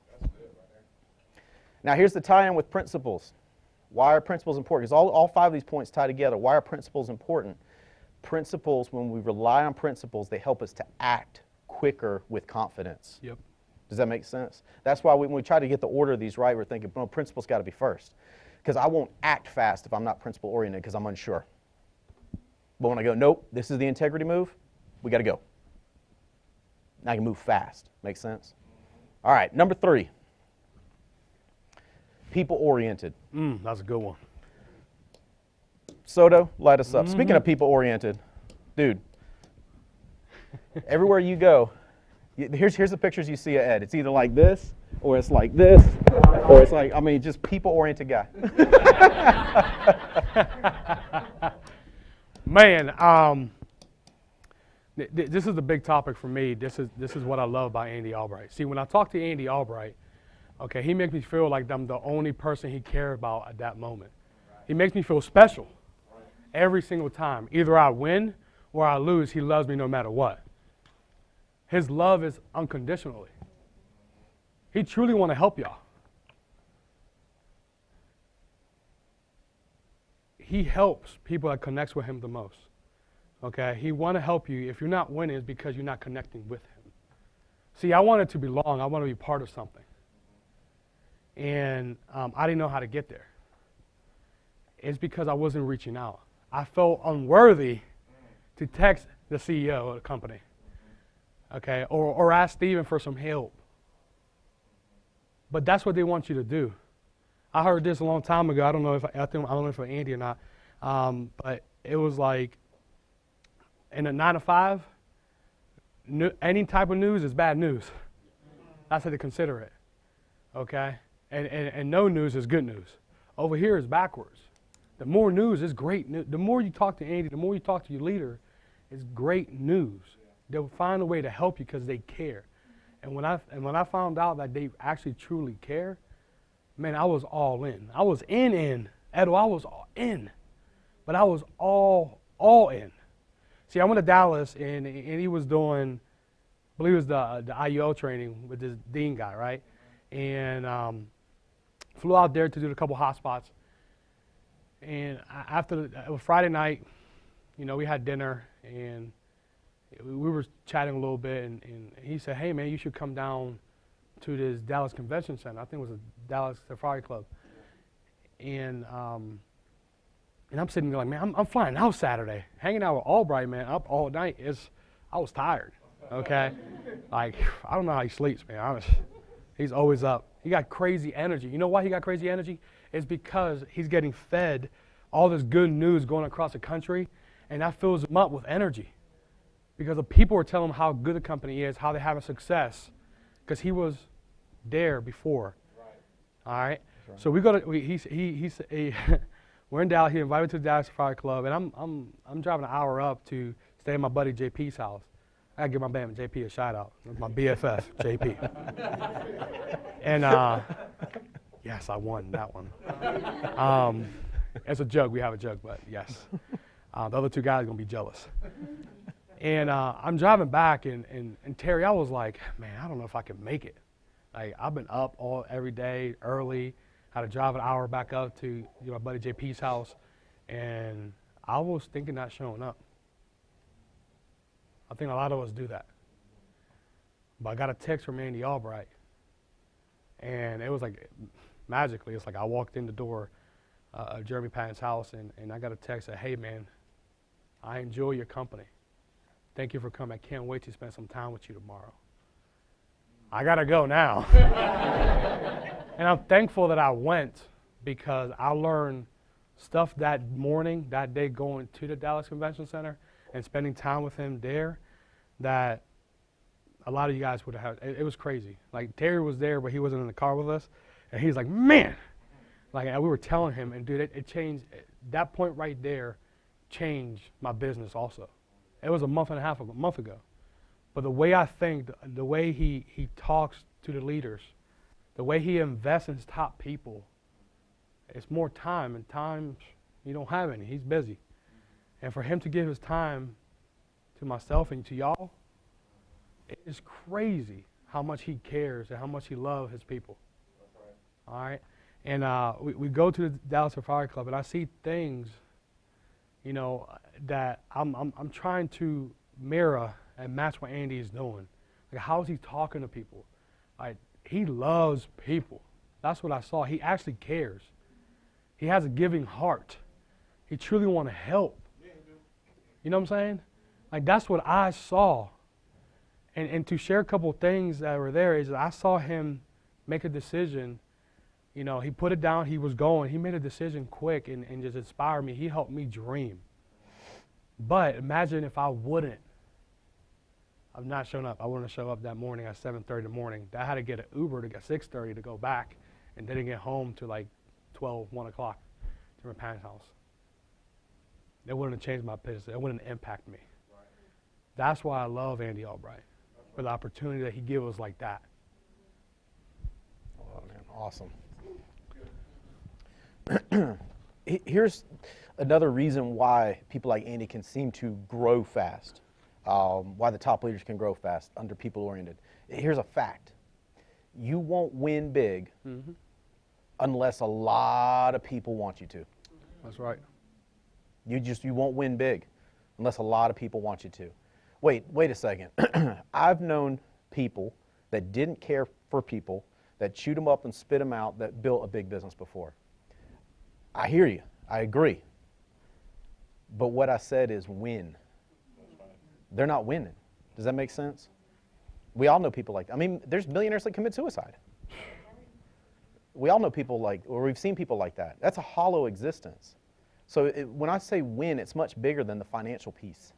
Now here's the tie-in with principles. Why are principles important? Because all five of these points tie together. Why are principles important? Principles, when we rely on principles, they help us to act quicker with confidence. Yep. Does that make sense? That's why when we try to get the order of these right, we're thinking, well, principles got to be first. Because I won't act fast if I'm not principle oriented because I'm unsure. But when I go, nope, this is the integrity move, we got to go. Now I can move fast. Make sense? All right, number 3. People oriented. That's a good one. Soto, light us up. Speaking of people oriented, dude, everywhere you go, here's the pictures you see of Ed. It's either like this, or it's like this, or it's like, I mean, just people-oriented guy. Man, this is the big topic for me. This is what I love about Andy Albright. See, when I talk to Andy Albright, okay, he makes me feel like I'm the only person he cared about at that moment. He makes me feel special every single time. Either I win or I lose, he loves me no matter what. His love is unconditionally. He truly want to help y'all. He helps people that connects with him the most. Okay, he want to help you. If you're not winning, it's because you're not connecting with him. See, I want it to belong. I want to be part of something. And I didn't know how to get there. It's because I wasn't reaching out. I felt unworthy to text the CEO of the company, okay, or ask Steven for some help. But that's what they want you to do. I heard this a long time ago. I don't know if I don't know if it was Andy or not, but it was like in a 9 to 5, any type of news is bad news. That's how they consider it, okay. And no news is good news. Over here is backwards. The more news is great news. The more you talk to Andy, the more you talk to your leader, it's great news. They'll find a way to help you because they care. And when I found out that they actually truly care, man, I was all in. I was in. Edo, I was all in. But I was all in. See, I went to Dallas and he was doing, I believe it was the IUL training with this Dean guy, right? And flew out there to do a couple hot spots. And after it was Friday night, you know, we had dinner and we were chatting a little bit, and he said, hey man, you should come down to this Dallas Convention Center. I think it was a Dallas Safari Club. And I'm sitting there like, man, I'm flying out Saturday, hanging out with Albright, man, up all night. I was tired, okay? Like, I don't know how he sleeps, man. He's always up. He got crazy energy. You know why he got crazy energy? It's because he's getting fed all this good news going across the country, and that fills him up with energy. Because the people are telling him how good the company is, how they're having success, because he was there before. Right. All right. Right. So we go to we're in Dallas. He invited me to the Dallas Safari Club, and I'm driving an hour up to stay at my buddy JP's house. I gotta give my man JP a shout out. That's my BFF, JP. And yes, I won that one. It's a joke. We have a joke, but yes. The other two guys are gonna be jealous. And I'm driving back, and Terry, I was like, man, I don't know if I can make it. Like, I've been up every day early, had to drive an hour back up to my buddy JP's house, and I was thinking not showing up. I think a lot of us do that. But I got a text from Andy Albright, and it was like magically, it's like I walked in the door of Jeremy Patton's house, and I got a text that, hey man, I enjoy your company. Thank you for coming. I can't wait to spend some time with you tomorrow. I got to go now. And I'm thankful that I went because I learned stuff that morning, that day going to the Dallas Convention Center and spending time with him there that a lot of you guys would have. It was crazy. Like Terry was there, but he wasn't in the car with us. And he's like, man. Like we were telling him, and dude, it changed. That point right there changed my business also. It was a month ago. But the way I think, the way he talks to the leaders, the way he invests in his top people, it's more time, and times you don't have any. He's busy. And for him to give his time to myself and to y'all, it is crazy how much he cares and how much he loves his people. All right? And we go to the Dallas Safari Club, and I see things, you know, that I'm trying to mirror and match what Andy is doing. Like, how is he talking to people? Like, he loves people. That's what I saw. He actually cares. He has a giving heart. He truly want to help. You know what I'm saying? Like, that's what I saw. And to share a couple of things that were there is that I saw him make a decision. You know, he put it down. He was going. He made a decision quick and just inspired me. He helped me dream. But imagine if I wouldn't. I've not shown up. I wouldn't show up that morning at 7:30 in the morning. I had to get an Uber to get 6:30 to go back, and didn't get home to like 12, 1 o'clock to my parents' house. It wouldn't have changed my business. It wouldn't impact me. Right. That's why I love Andy Albright, for the opportunity that he gives us like that. Oh, man, awesome. Here's another reason why people like Andy can seem to grow fast, why the top leaders can grow fast under people-oriented. Here's a fact. You won't win big unless a lot of people want you to. That's right. You won't win big unless a lot of people want you to. Wait a second. I've known people that didn't care for people, that chewed them up and spit them out, that built a big business before. I hear you. I agree. But what I said is win. They're not winning. Does that make sense? We all know people like that. I mean, there's millionaires that commit suicide. We all know people like, or we've seen people like that. That's a hollow existence. So when I say win, it's much bigger than the financial piece.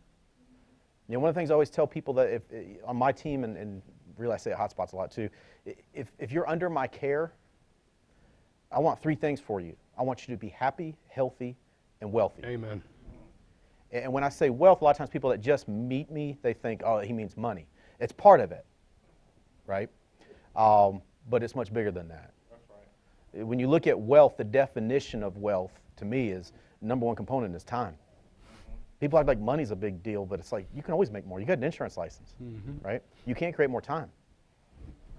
You know, one of the things I always tell people that if on my team, and really I say at Hotspots a lot too, if you're under my care, I want 3 things for you. I want you to be happy, healthy, and wealthy. Amen. And when I say wealth, a lot of times people that just meet me, they think, oh, he means money. It's part of it, right? But it's much bigger than that. That's right. When you look at wealth, the definition of wealth to me is number one component is time. People act like money's a big deal, but it's like you can always make more. You got an insurance license, right? You can't create more time.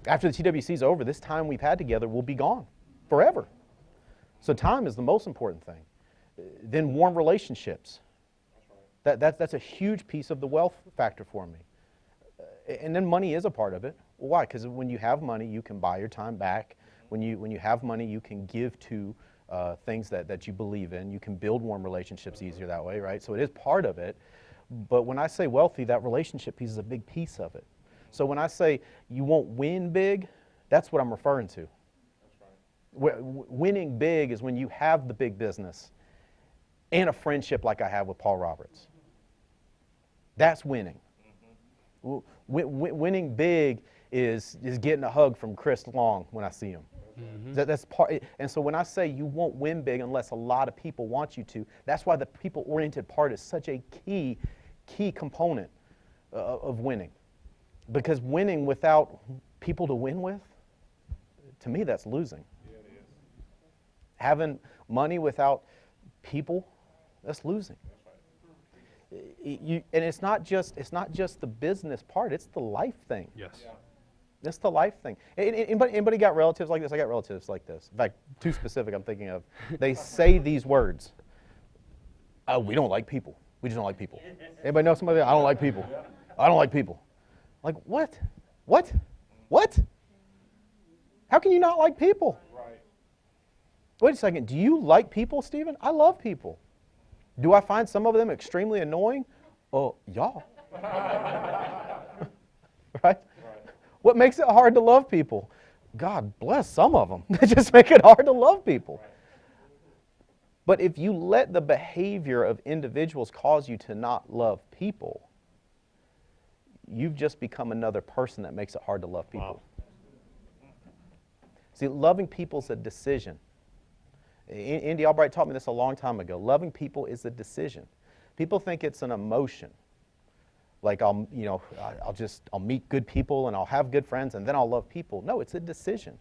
After the TWC's over, this time we've had together will be gone forever. So time is the most important thing. Then warm relationships. That's a huge piece of the wealth factor for me. And then money is a part of it. Well, why? Because when you have money, you can buy your time back. When you have money, you can give to things that you believe in. You can build warm relationships easier that way, right? So it is part of it. But when I say wealthy, that relationship piece is a big piece of it. So when I say you won't win big, that's what I'm referring to. That's right. Winning big is when you have the big business and a friendship like I have with Paul Roberts. That's winning. Winning big is getting a hug from Chris Long when I see him. That's part. And so when I say you won't win big unless a lot of people want you to, that's why the people-oriented part is such a key component of winning. Because winning without people to win with, to me, that's losing. Yeah, it is. Having money without people, that's losing. That's right. And it's not just the business part; it's the life thing. Yes. Yeah. It's the life thing. Anybody got relatives like this? I got relatives like this. In fact, too specific I'm thinking of. They say these words. Oh, we don't like people. We just don't like people. Anybody know somebody? I don't like people. I don't like people. Like, what? What? What? How can you not like people? Right. Wait a second. Do you like people, Stephen? I love people. Do I find some of them extremely annoying? Oh, y'all. Right? What makes it hard to love people? God bless some of them. They just make it hard to love people. But if you let the behavior of individuals cause you to not love people, you've just become another person that makes it hard to love people. Wow. See, loving people is a decision. Andy Albright taught me this a long time ago. Loving people is a decision. People think it's an emotion. Like I'll meet good people and I'll have good friends and then I'll love people. No, it's a decision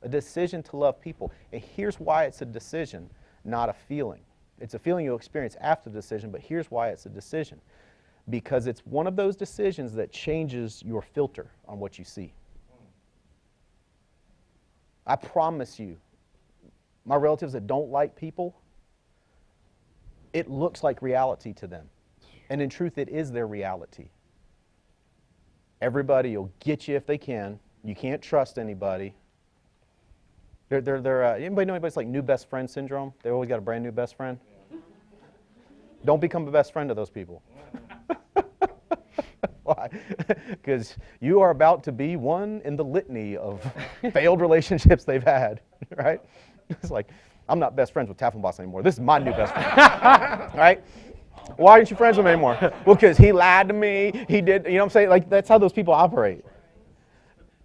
to love people. And here's why it's a decision, not a feeling. It's a feeling you'll experience after the decision, but here's why it's a decision. Because it's one of those decisions that changes your filter on what you see. I promise you, my relatives that don't like people, it looks like reality to them. And in truth, it is their reality. Everybody will get you if they can. You can't trust anybody. Anybody know anybody's like new best friend syndrome? They always got a brand new best friend. Don't become a best friend to those people. Why? Because you are about to be one in the litany of failed relationships they've had, right? It's like, I'm not best friends with Taffenboss anymore. This is my new best friend, right? Why aren't you friends with him anymore? Well, because he lied to me. He did, you know what I'm saying? Like, that's how those people operate.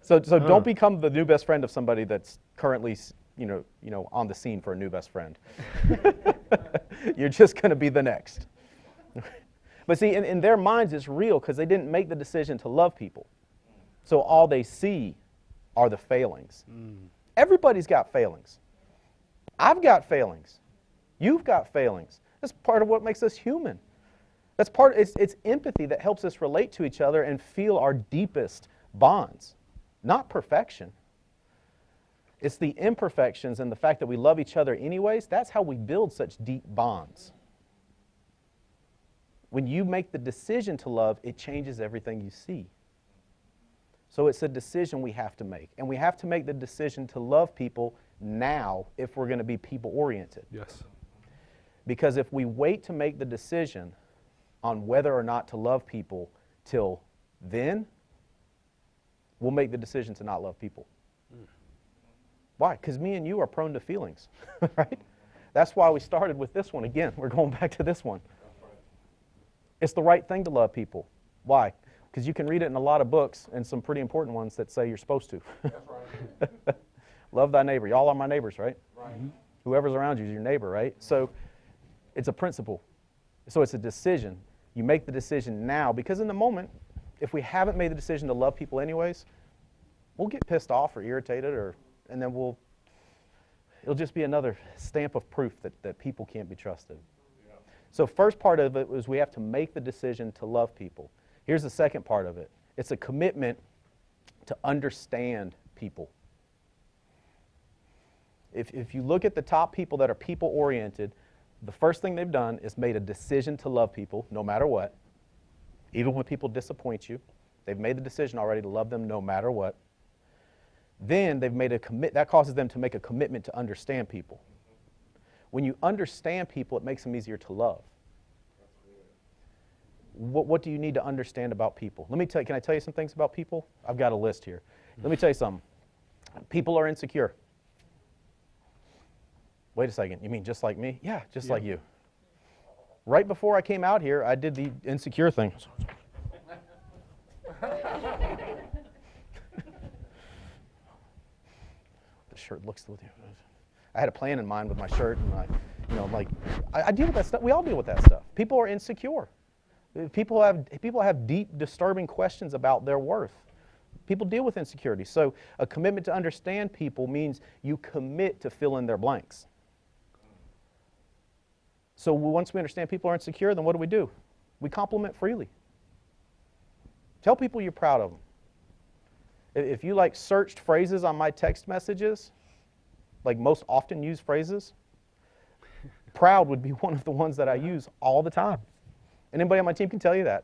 So don't become the new best friend of somebody that's currently, on the scene for a new best friend. You're just going to be the next. But see, in their minds, it's real because they didn't make the decision to love people. So all they see are the failings. Everybody's got failings. I've got failings. You've got failings. That's part of what makes us human. It's empathy that helps us relate to each other and feel our deepest bonds, not perfection. It's the imperfections and the fact that we love each other anyways. That's how we build such deep bonds. When you make the decision to love, it changes everything you see. So it's a decision we have to make. And we have to make the decision to love people now if we're going to be people-oriented. Yes. Because if we wait to make the decision on whether or not to love people till then, we'll make the decision to not love people. Why? Because me and you are prone to feelings, right? That's why we started with this one. Again, we're going back to this one. It's the right thing to love people. Why? Because you can read it in a lot of books and some pretty important ones that say you're supposed to. That's right. Love thy neighbor. Y'all are my neighbors, right? Right. Whoever's around you is your neighbor, right? So it's a principle. So it's a decision. You make the decision now because in the moment, if we haven't made the decision to love people anyways, we'll get pissed off or irritated and then it'll just be another stamp of proof that people can't be trusted. Yeah. So first part of it was we have to make the decision to love people. Here's the second part of it. It's a commitment to understand people. If you look at the top people that are people-oriented, the first thing they've done is made a decision to love people no matter what. Even when people disappoint you, they've made the decision already to love them no matter what. Then they've made that causes them to make a commitment to understand people. When you understand people, it makes them easier to love. What do you need to understand about people? Can I tell you some things about people? I've got a list here. Let me tell you something. People are insecure. Wait a second, you mean just like me? Yeah, just like you. Right before I came out here, I did the insecure thing. The shirt looks the. I had a plan in mind with my shirt, and I deal with that stuff. We all deal with that stuff. People are insecure. People have deep, disturbing questions about their worth. People deal with insecurity. So a commitment to understand people means you commit to fill in their blanks. So once we understand people are insecure, then what do? We compliment freely. Tell people you're proud of them. If you searched phrases on my text messages, like most often used phrases, proud would be one of the ones that I use all the time. Anybody on my team can tell you that.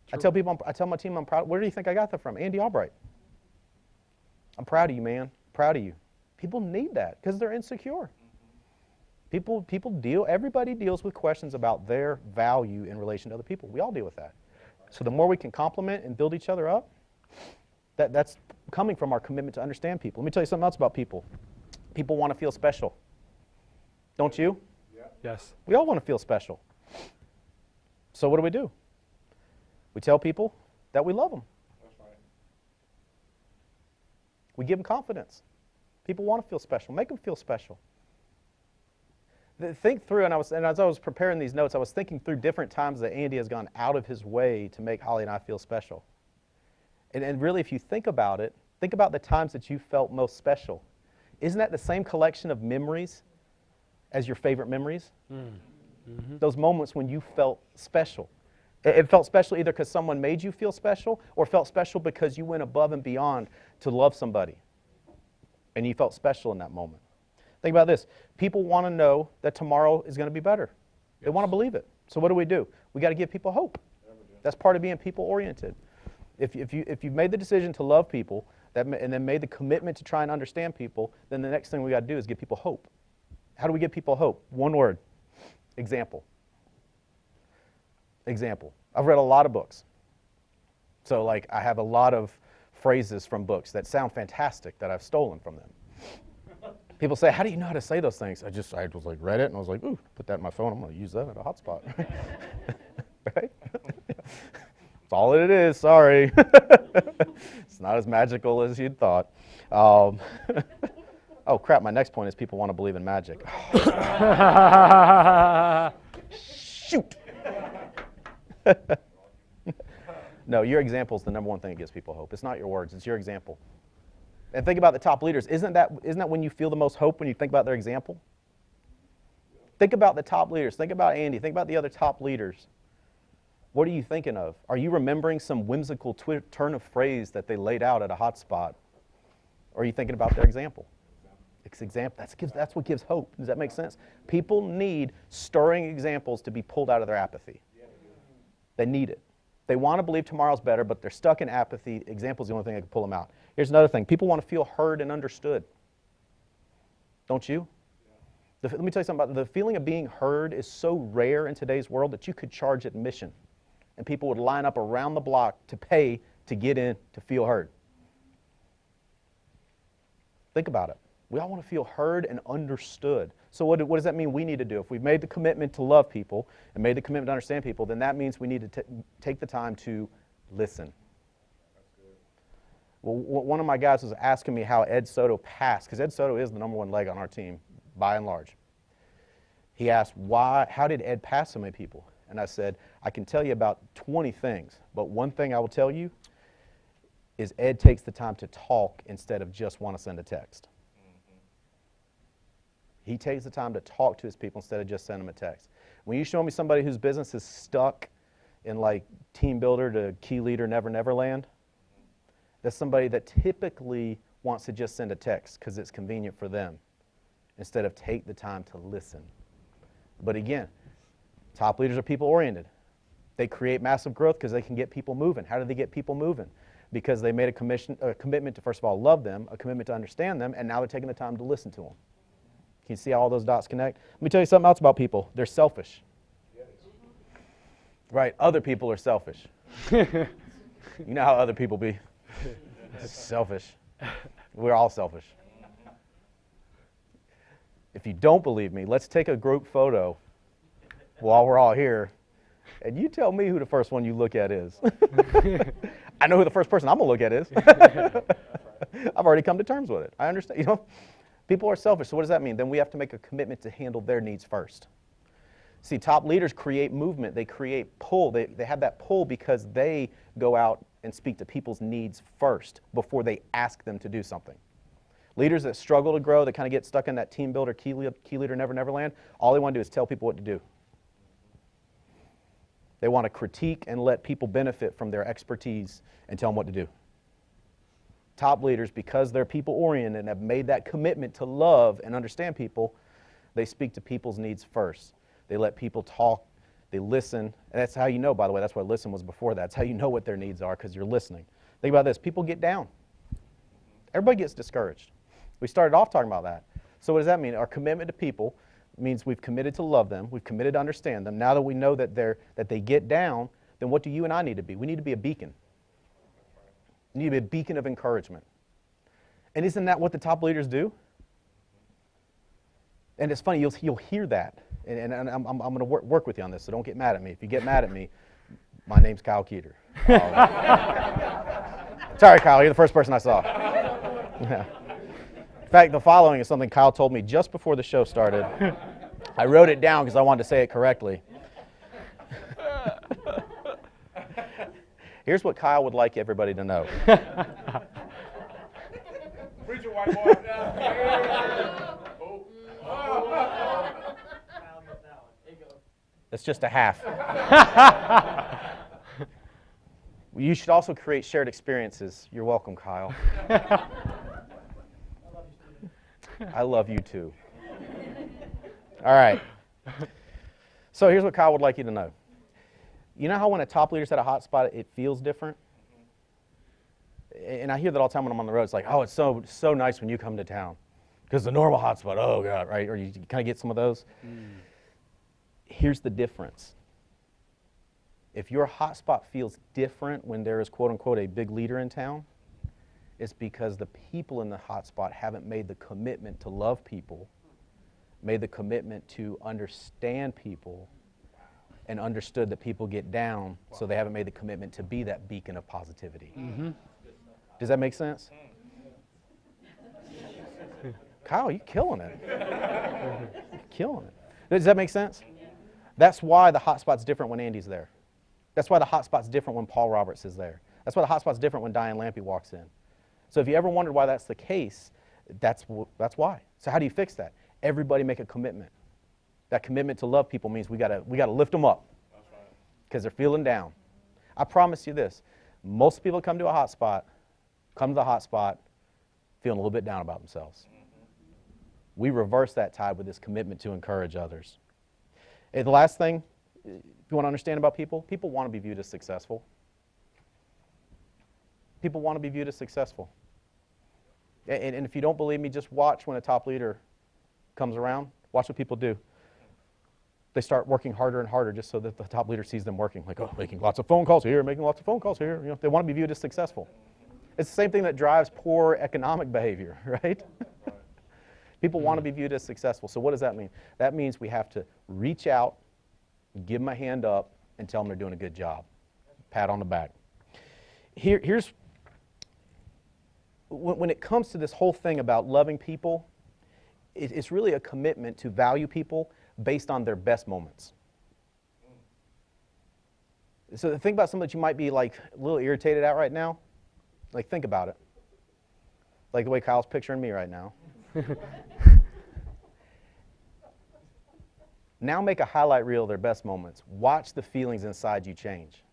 True. I tell my team I'm proud. Where do you think I got that from? Andy Albright. I'm proud of you, man. Proud of you. People need that because they're insecure. Everybody deals with questions about their value in relation to other people. We all deal with that. So the more we can compliment and build each other up, that's coming from our commitment to understand people. Let me tell you something else about people. People want to feel special. Don't you? Yeah. Yes. We all want to feel special. So what do? We tell people that we love them. That's right. We give them confidence. People want to feel special. Make them feel special. Think through, and as I was preparing these notes, I was thinking through different times that Andy has gone out of his way to make Holly and I feel special. And really, if you think about it, think about the times that you felt most special. Isn't that the same collection of memories as your favorite memories? Mm-hmm. Those moments when you felt special. It felt special either because someone made you feel special or felt special because you went above and beyond to love somebody. And you felt special in that moment. Think about this. People want to know that tomorrow is going to be better. Yes. They want to believe it. So what do? We got to give people hope. That's part of being people-oriented. If you've made the decision to love people and then made the commitment to try and understand people, then the next thing we got to do is give people hope. How do we give people hope? One word. Example. Example. I've read a lot of books. So like I have a lot of phrases from books that sound fantastic that I've stolen from them. People say, how do you know how to say those things? I was like, read it and I was like, ooh, put that in my phone. I'm going to use that at a hotspot. Right? That's all it is. Sorry. It's not as magical as you'd thought. Oh, crap. My next point is people want to believe in magic. Shoot. No, your example is the number one thing that gives people hope. It's not your words. It's your example. And think about the top leaders. Isn't that when you feel the most hope when you think about their example? Think about the top leaders. Think about Andy. Think about the other top leaders. What are you thinking of? Are you remembering some whimsical turn of phrase that they laid out at a hot spot? Or are you thinking about their example? It's example. That's what gives hope. Does that make sense? People need stirring examples to be pulled out of their apathy. They need it. They want to believe tomorrow's better, but they're stuck in apathy. Example's the only thing that can pull them out. Here's another thing. People want to feel heard and understood. Don't you? Let me tell you something about the feeling of being heard is so rare in today's world that you could charge admission. And people would line up around the block to pay to get in to feel heard. Think about it. We all want to feel heard and understood. So what does that mean we need to do? If we've made the commitment to love people and made the commitment to understand people, then that means we need to take the time to listen. Well, one of my guys was asking me how Ed Soto passed, because Ed Soto is the number one leg on our team, by and large. He asked, how did Ed pass so many people? And I said, I can tell you about 20 things, but one thing I will tell you is Ed takes the time to talk instead of just want to send a text. He takes the time to talk to his people instead of just send them a text. When you show me somebody whose business is stuck in like team builder to key leader never land, that's somebody that typically wants to just send a text because it's convenient for them instead of take the time to listen. But again, top leaders are people-oriented. They create massive growth because they can get people moving. How do they get people moving? Because they made a commitment to, first of all, love them, a commitment to understand them, and now they're taking the time to listen to them. Can you see how all those dots connect? Let me tell you something else about people. They're selfish. Right, other people are selfish. You know how other people be. Selfish. We're all selfish. If you don't believe me, let's take a group photo while we're all here, and you tell me who the first one you look at is. I know who the first person I'm going to look at is. I've already come to terms with it. I understand. You know, people are selfish, so what does that mean? Then we have to make a commitment to handle their needs first. See, top leaders create movement. They create pull. They have that pull because they go out and speak to people's needs first before they ask them to do something. Leaders that struggle to grow, that kind of get stuck in that team builder, key leader, never land, all they want to do is tell people what to do. They want to critique and let people benefit from their expertise and tell them what to do. Top leaders, because they're people-oriented and have made that commitment to love and understand people, they speak to people's needs first. They let people talk. They listen. And that's how you know, by the way, that's why listen was before that. That's how you know what their needs are, because you're listening. Think about this. People get down. Everybody gets discouraged. We started off talking about that. So what does that mean? Our commitment to people means we've committed to love them. We've committed to understand them. Now that we know that they get down, then what do you and I need to be? We need to be a beacon. We need to be a beacon of encouragement. And isn't that what the top leaders do? And it's funny, you'll hear that. And I'm going to work with you on this, so don't get mad at me. If you get mad at me, my name's Kyle Keeter. Sorry, Kyle, you're the first person I saw. Yeah. In fact, the following is something Kyle told me just before the show started I wrote it down because I wanted to say it correctly. Here's what Kyle would like everybody to know. Preacher, white boy. That's just a half. You should also create shared experiences. You're welcome, Kyle. I love you too. All right. So here's what Kyle would like you to know. You know how when a top leader's at a hot spot, it feels different? And I hear that all the time when I'm on the road. It's like, oh, it's so nice when you come to town. Because the normal hot spot, oh, God, right? Or you kind of get some of those. Here's the difference. If your hot spot feels different when there is, quote unquote, a big leader in town, it's because the people in the hot spot haven't made the commitment to love people, made the commitment to understand people, and understood that people get down, so they haven't made the commitment to be that beacon of positivity. Does that make sense? Kyle, you're killing it. You're killing it. Does that make sense? That's why the hot spot's different when Andy's there. That's why the hot spot's different when Paul Roberts is there. That's why the hot spot's different when Diane Lampy walks in. So if you ever wondered why that's the case, that's why. So how do you fix that? Everybody make a commitment. That commitment to love people means we gotta lift them up because they're feeling down. I promise you this: most people come to the hot spot feeling a little bit down about themselves. We reverse that tide with this commitment to encourage others. And the last thing, if you want to understand about people want to be viewed as successful. People want to be viewed as successful. And if you don't believe me, just watch when a top leader comes around. Watch what people do. They start working harder and harder just so that the top leader sees them working. Like, oh, making lots of phone calls here, making lots of phone calls here. You know, they want to be viewed as successful. It's the same thing that drives poor economic behavior, right? People want to be viewed as successful. So what does that mean? That means we have to reach out, give them a hand up, and tell them they're doing a good job. Pat on the back. Here's when it comes to this whole thing about loving people, it's really a commitment to value people based on their best moments. So think about something that you might be like a little irritated at right now. Like, think about it. Like the way Kyle's picturing me right now. Now make a highlight reel of their best moments. Watch the feelings inside you change.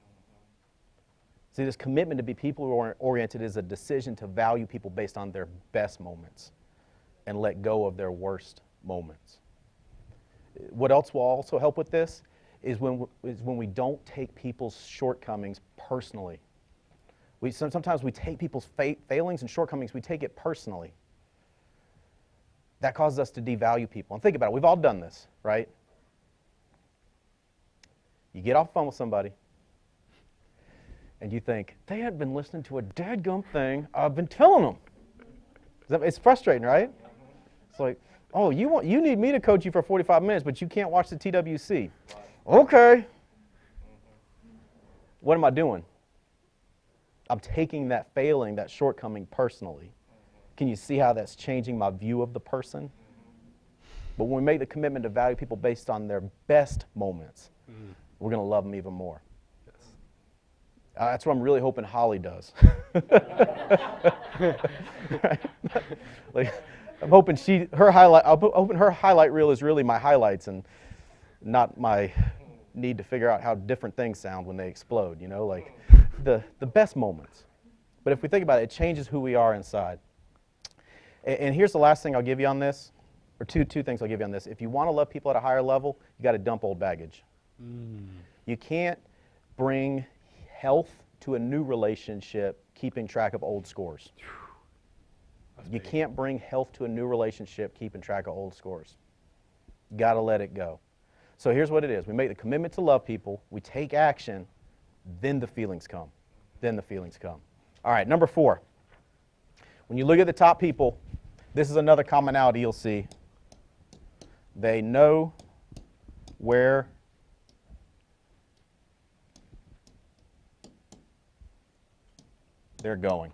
See, this commitment to be people-oriented is a decision to value people based on their best moments and let go of their worst moments. What else will also help with this is when we don't take people's shortcomings personally. Sometimes we take people's failings and shortcomings, we take it personally. That causes us to devalue people. And think about it, we've all done this, right? You get off the phone with somebody, and you think, they had been listening to a dadgum thing I've been telling them. It's frustrating, right? It's like, oh, you need me to coach you for 45 minutes, but you can't watch the TWC. Okay. What am I doing? I'm taking that failing, that shortcoming personally. Can you see how that's changing my view of the person? But when we make the commitment to value people based on their best moments, we're going to love them even more. Yes. That's what I'm really hoping Holly does. Right? Like, I'm hoping her highlight reel is really my highlights and not my need to figure out how different things sound when they explode, you know, like the best moments. But if we think about it, it changes who we are inside. And here's the last thing I'll give you on this, or two things I'll give you on this. If you want to love people at a higher level, you got to dump old baggage. You can't bring health to a new relationship keeping track of old scores. You can't bring health to a new relationship keeping track of old scores. You got to let it go. So here's what it is. We make the commitment to love people. We take action. Then the feelings come. Then the feelings come. All right, number 4. When you look at the top people, this is another commonality you'll see. They know where they're going.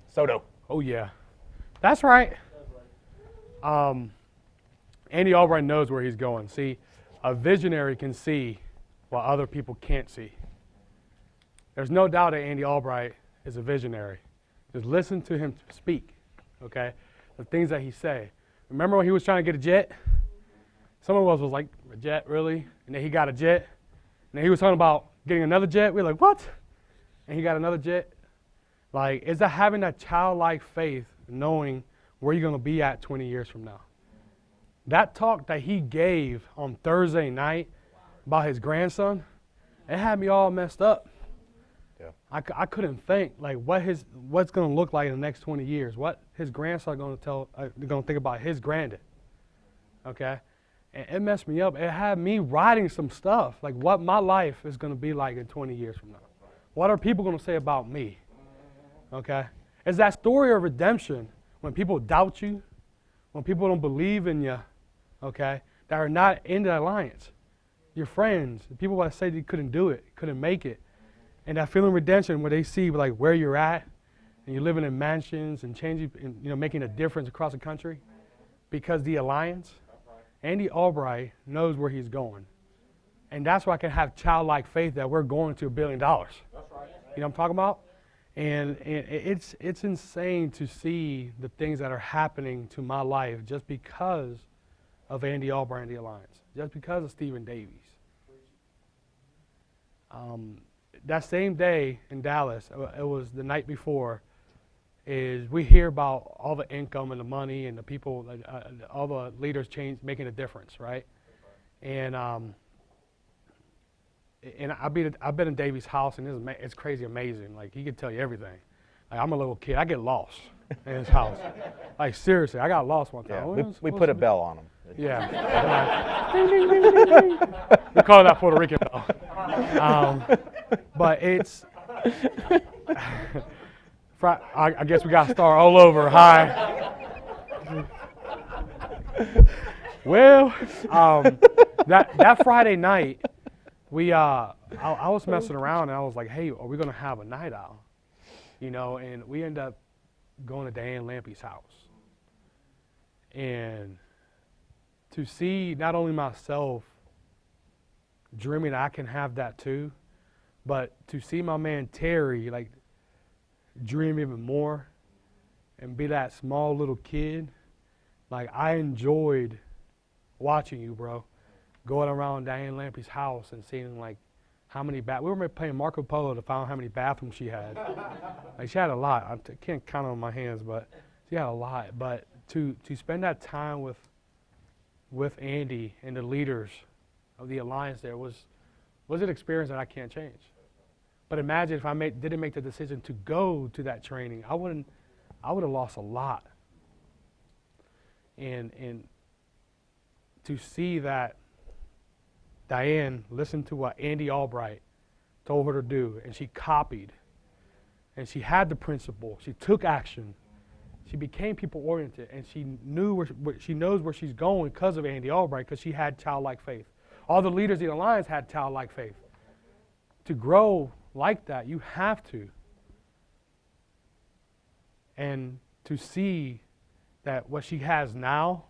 Soto. Oh, yeah. That's right. Andy Albright knows where he's going. See, a visionary can see what other people can't see. There's no doubt that Andy Albright is a visionary. Just listen to him speak, okay? The things that he say. Remember when he was trying to get a jet? Some of us was like, a jet, really? And then he got a jet. And then he was talking about getting another jet. We were like, what? And he got another jet. Like, is that having that childlike faith, knowing where you're going to be at 20 years from now? That talk that he gave on Thursday night about his grandson, it had me all messed up. Yeah. I couldn't think like what's going to look like in the next 20 years. What his grandson going to think about his granddad. Okay, and it messed me up. It had me writing some stuff like what my life is going to be like in 20 years from now. What are people going to say about me? Okay, it's that story of redemption when people doubt you, when people don't believe in you. Okay, that are not in the alliance. Your friends, the people that say you couldn't do it, couldn't make it. And that feeling of redemption where they see like where you're at and you're living in mansions and changing, and, making a difference across the country because the alliance, Andy Albright knows where he's going. And that's why I can have childlike faith that we're going to $1 billion. That's right. You know what I'm talking about? And it's insane to see the things that are happening to my life just because of Andy Albright and the alliance, just because of Stephen Davies. That same day in Dallas, it was the night before, is we hear about all the income and the money and the people, all the leaders making a difference, right? And I've been in Davies' house, and it's crazy amazing. Like, he can tell you everything. Like, I'm a little kid. I get lost in his house. Like, seriously, I got lost one time. Yeah, we put a bell on him. Yeah. Ding, ding, ding, ding, ding. We call it that Puerto Rican bell. But it's, I guess we got to start all over. Hi. Well, that Friday night, I was messing around and I was like, hey, are we going to have a night out? And we end up going to Diane Lampy's house. And to see not only myself dreaming I can have that too, but to see my man Terry like dream even more and be that small little kid, like I enjoyed watching you, bro, going around Diane Lampy's house and seeing like how many we were playing Marco Polo to find out how many bathrooms she had. Like she had a lot. I can't count on my hands, but she had a lot. But to spend that time with Andy and the leaders of the alliance there was an experience that I can't change. But imagine if I didn't make the decision to go to that training, I would have lost a lot. And to see that Diane listened to what Andy Albright told her to do, and she copied, and she had the principle, she took action, she became people-oriented, and she knew she knows where she's going because of Andy Albright, because she had childlike faith. All the leaders of the alliance had childlike faith. To grow like that, you have to. And to see that what she has now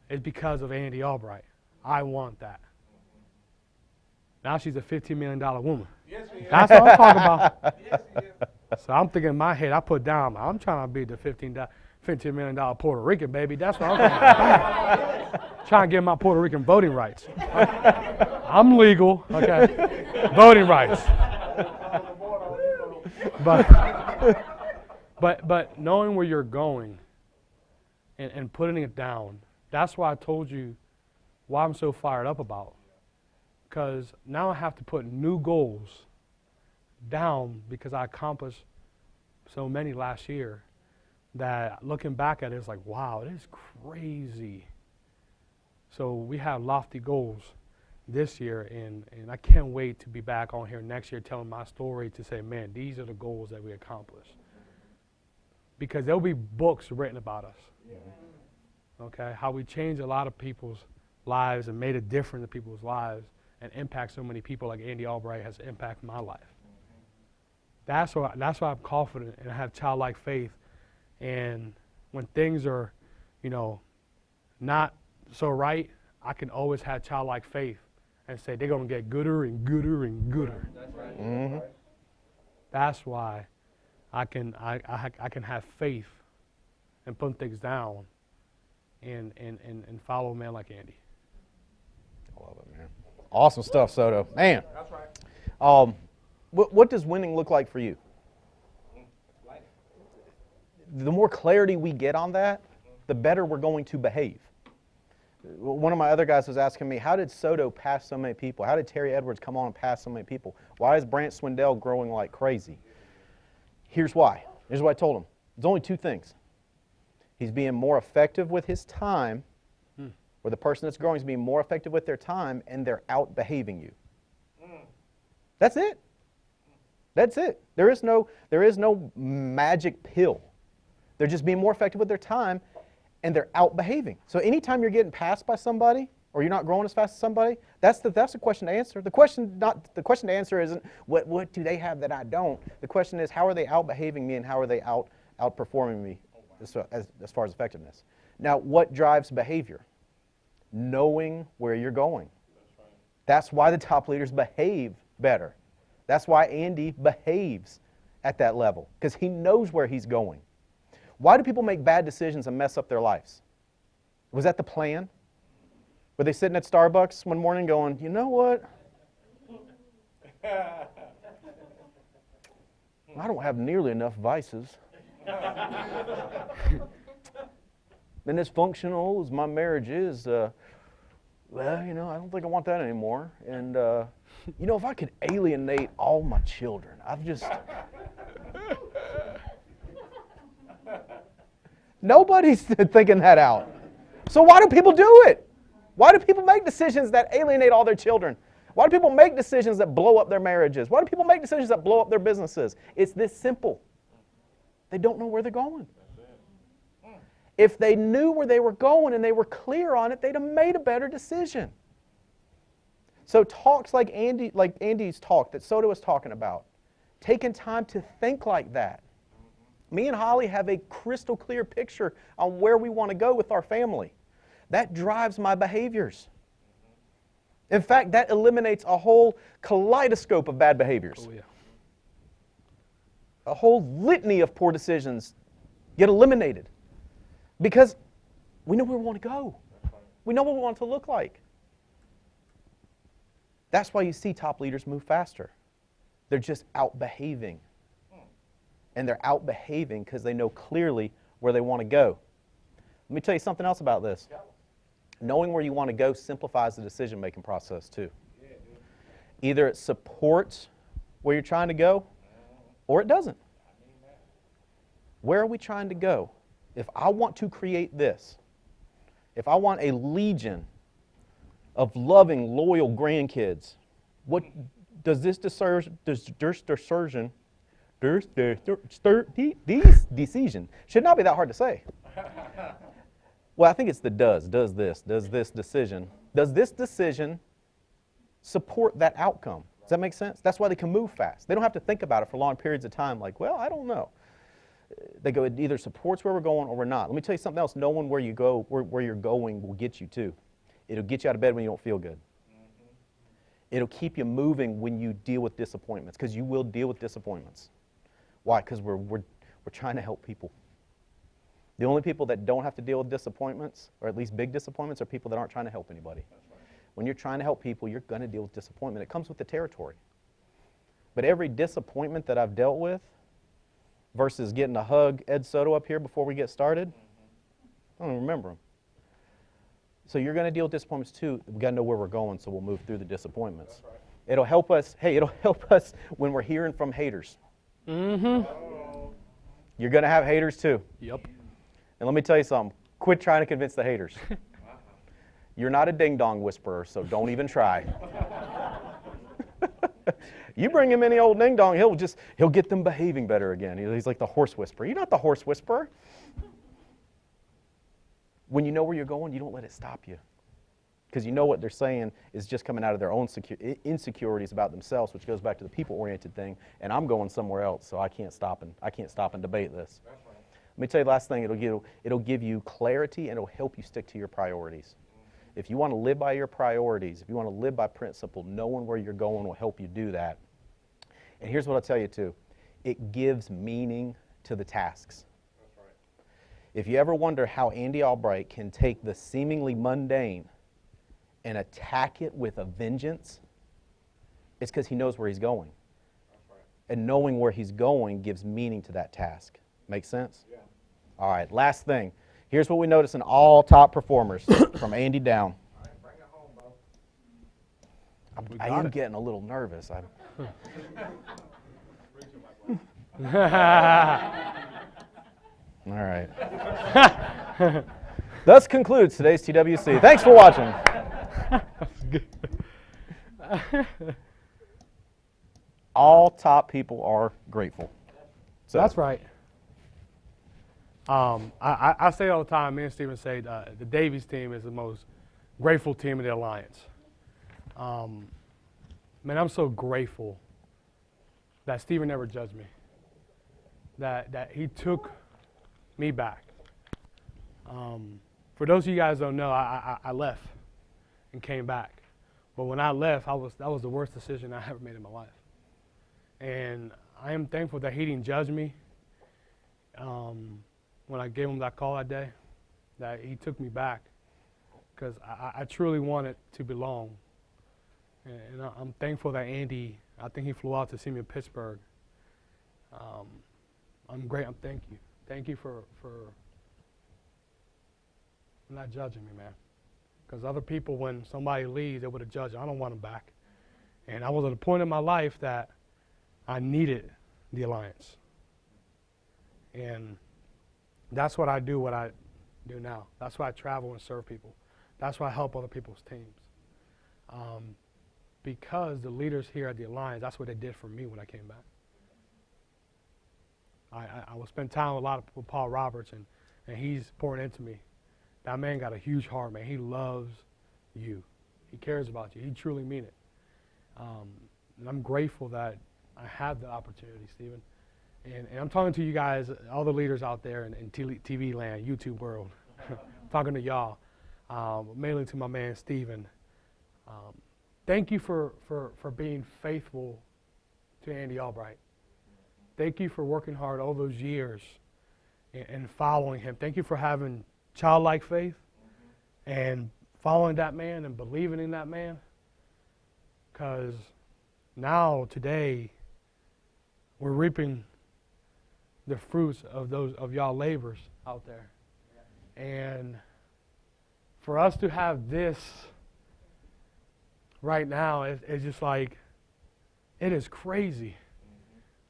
is because of Andy Albright. I want that. Now she's a $15 million woman. Yes, That's what I'm talking about. Yes, so I'm thinking in my head, I put down, I'm trying to be the $15 million Puerto Rican, baby. That's what I'm thinking about. Trying to get my Puerto Rican voting rights. I'm legal, okay? Voting rights. But knowing where you're going and putting it down, that's why I told you why I'm so fired up about. Because now I have to put new goals down because I accomplished so many last year that looking back at it, it's like, wow, it is crazy. So we have lofty goals this year, and I can't wait to be back on here next year telling my story to say, man, these are the goals that we accomplished. Because there'll be books written about us. Yeah. Okay, how we changed a lot of people's lives and made a difference in people's lives and impact so many people like Andy Albright has impacted my life. That's why I'm confident and I have childlike faith. And when things are, not so right, I can always have childlike faith and say they're going to get gooder and gooder and gooder. That's right. Mm-hmm. That's why I can have faith and put things down and follow a man like Andy. I love it, man. Awesome stuff, Soto. Man. That's right. What does winning look like for you? Life. The more clarity we get on that, the better we're going to behave. One of my other guys was asking me, how did Soto pass so many people? How did Terry Edwards come on and pass so many people? Why is Brant Swindell growing like crazy? Here's why. Here's what I told him. There's only two things. He's being more effective with his time, or the person that's growing is being more effective with their time, and they're out behaving you. That's it. That's it. There is no magic pill. They're just being more effective with their time, and they're out behaving. So anytime you're getting passed by somebody, or you're not growing as fast as somebody, that's the question to answer. The question to answer isn't what do they have that I don't. The question is, how are they out behaving me, and how are they outperforming me as far as effectiveness. Now, what drives behavior? Knowing where you're going. That's why the top leaders behave better. That's why Andy behaves at that level, because he knows where he's going. Why do people make bad decisions and mess up their lives? Was that the plan? Were they sitting at Starbucks one morning going, you know what? I don't have nearly enough vices. And as functional as my marriage is, well, I don't think I want that anymore. And, if I could alienate all my children, Nobody's thinking that out. So why do people do it? Why do people make decisions that alienate all their children? Why do people make decisions that blow up their marriages? Why do people make decisions that blow up their businesses? It's this simple. They don't know where they're going. If they knew where they were going and they were clear on it, they'd have made a better decision. So talks like Andy's talk that Soto was talking about, taking time to think like that. Me and Holly have a crystal clear picture on where we want to go with our family. That drives my behaviors. In fact, that eliminates a whole kaleidoscope of bad behaviors. Oh, yeah. A whole litany of poor decisions get eliminated because we know where we want to go. We know what we want it to look like. That's why you see top leaders move faster. They're just out behaving. And they're out behaving because they know clearly where they want to go. Let me tell you something else about this. Knowing where you want to go simplifies the decision-making process too. Either it supports where you're trying to go, or it doesn't. Where are we trying to go? If I want to create this, if I want a legion of loving, loyal grandkids, what does this decision should not be that hard to say. Well, I think it's the does this decision support that outcome? Does that make sense? That's why they can move fast. They don't have to think about it for long periods of time like, well, I don't know. They go, it either supports where we're going or we're not. Let me tell you something else. Knowing where you go, where you're going will get you to. It'll get you out of bed when you don't feel good. It'll keep you moving when you deal with disappointments, because you will deal with disappointments. Why? Because we're trying to help people. The only people that don't have to deal with disappointments, or at least big disappointments, are people that aren't trying to help anybody. When you're trying to help people, you're going to deal with disappointment. It comes with the territory. But every disappointment that I've dealt with versus getting to hug Ed Soto up here before we get started, I don't even remember him. So you're going to deal with disappointments too. We've got to know where we're going, so we'll move through the disappointments. Right. It'll help us when we're hearing from haters. Mm-hmm. You're going to have haters too. Yep. And let me tell you something. Quit trying to convince the haters. You're not a ding-dong whisperer, so don't even try. You bring him any old ding-dong, he'll get them behaving better again. He's like the horse whisperer. You're not the horse whisperer. When you know where you're going, you don't let it stop you. Because you know what they're saying is just coming out of their own insecurities about themselves, which goes back to the people-oriented thing, and I'm going somewhere else, so I can't stop and debate this. Let me tell you the last thing, it'll give you clarity and it'll help you stick to your priorities. If you want to live by your priorities, if you want to live by principle, knowing where you're going will help you do that. And here's what I'll tell you too. It gives meaning to the tasks. That's right. If you ever wonder how Andy Albright can take the seemingly mundane and attack it with a vengeance, it's because he knows where he's going. That's right. And knowing where he's going gives meaning to that task. Make sense? Yeah. All right, last thing. Here's what we notice in all top performers from Andy down. All right, bring it home, Bo. I am getting a little nervous. All right. Thus concludes today's TWC. Thanks for watching. All top people are grateful. So That's right. I say all the time, me and Steven say the Davies team is the most grateful team in the Alliance. Man, I'm so grateful that Steven never judged me, that he took me back. For those of you guys who don't know, I left and came back. But when I left, that was the worst decision I ever made in my life. And I am thankful that he didn't judge me. When I gave him that call that day, that he took me back, because I truly wanted to belong. And I'm thankful that Andy, I think he flew out to see me in Pittsburgh. I'm great. Thank you. Thank you for not judging me, man. Because other people, when somebody leaves, they would have judged. I don't want them back. And I was at a point in my life that I needed the Alliance. And that's what I do, what I do now. That's why I travel and serve people. That's why I help other people's teams. Because the leaders here at the Alliance, that's what they did for me when I came back. I will spend time with Paul Roberts, and he's pouring into me. That man got a huge heart, man. He loves you. He cares about you. He truly means it. And I'm grateful that I have the opportunity, Stephen. And I'm talking to you guys, all the leaders out there in TV land, YouTube world. I'm talking to y'all, mainly to my man, Stephen. Thank you for being faithful to Andy Albright. Thank you for working hard all those years and following him. Thank you for having childlike faith and following that man and believing in that man. Because now, today, we're reaping the fruits of y'all labors out there. And for us to have this right now, it's just like, it is crazy.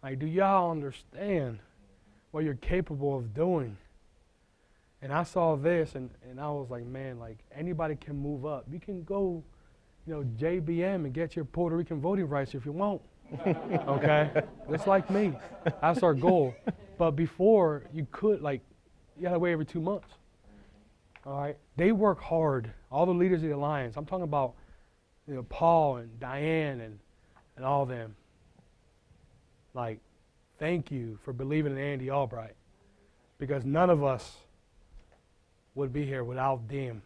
Like, do y'all understand what you're capable of doing? And I saw this, and I was like, man, like, anybody can move up. You can go, JBM and get your Puerto Rican voting rights if you want. Okay? Just like me. That's our goal. But before, you could, you had to wait every 2 months. All right? They work hard. All the leaders of the Alliance. I'm talking about, Paul and Diane and all them. Like, thank you for believing in Andy Albright. Because none of us would be here without them.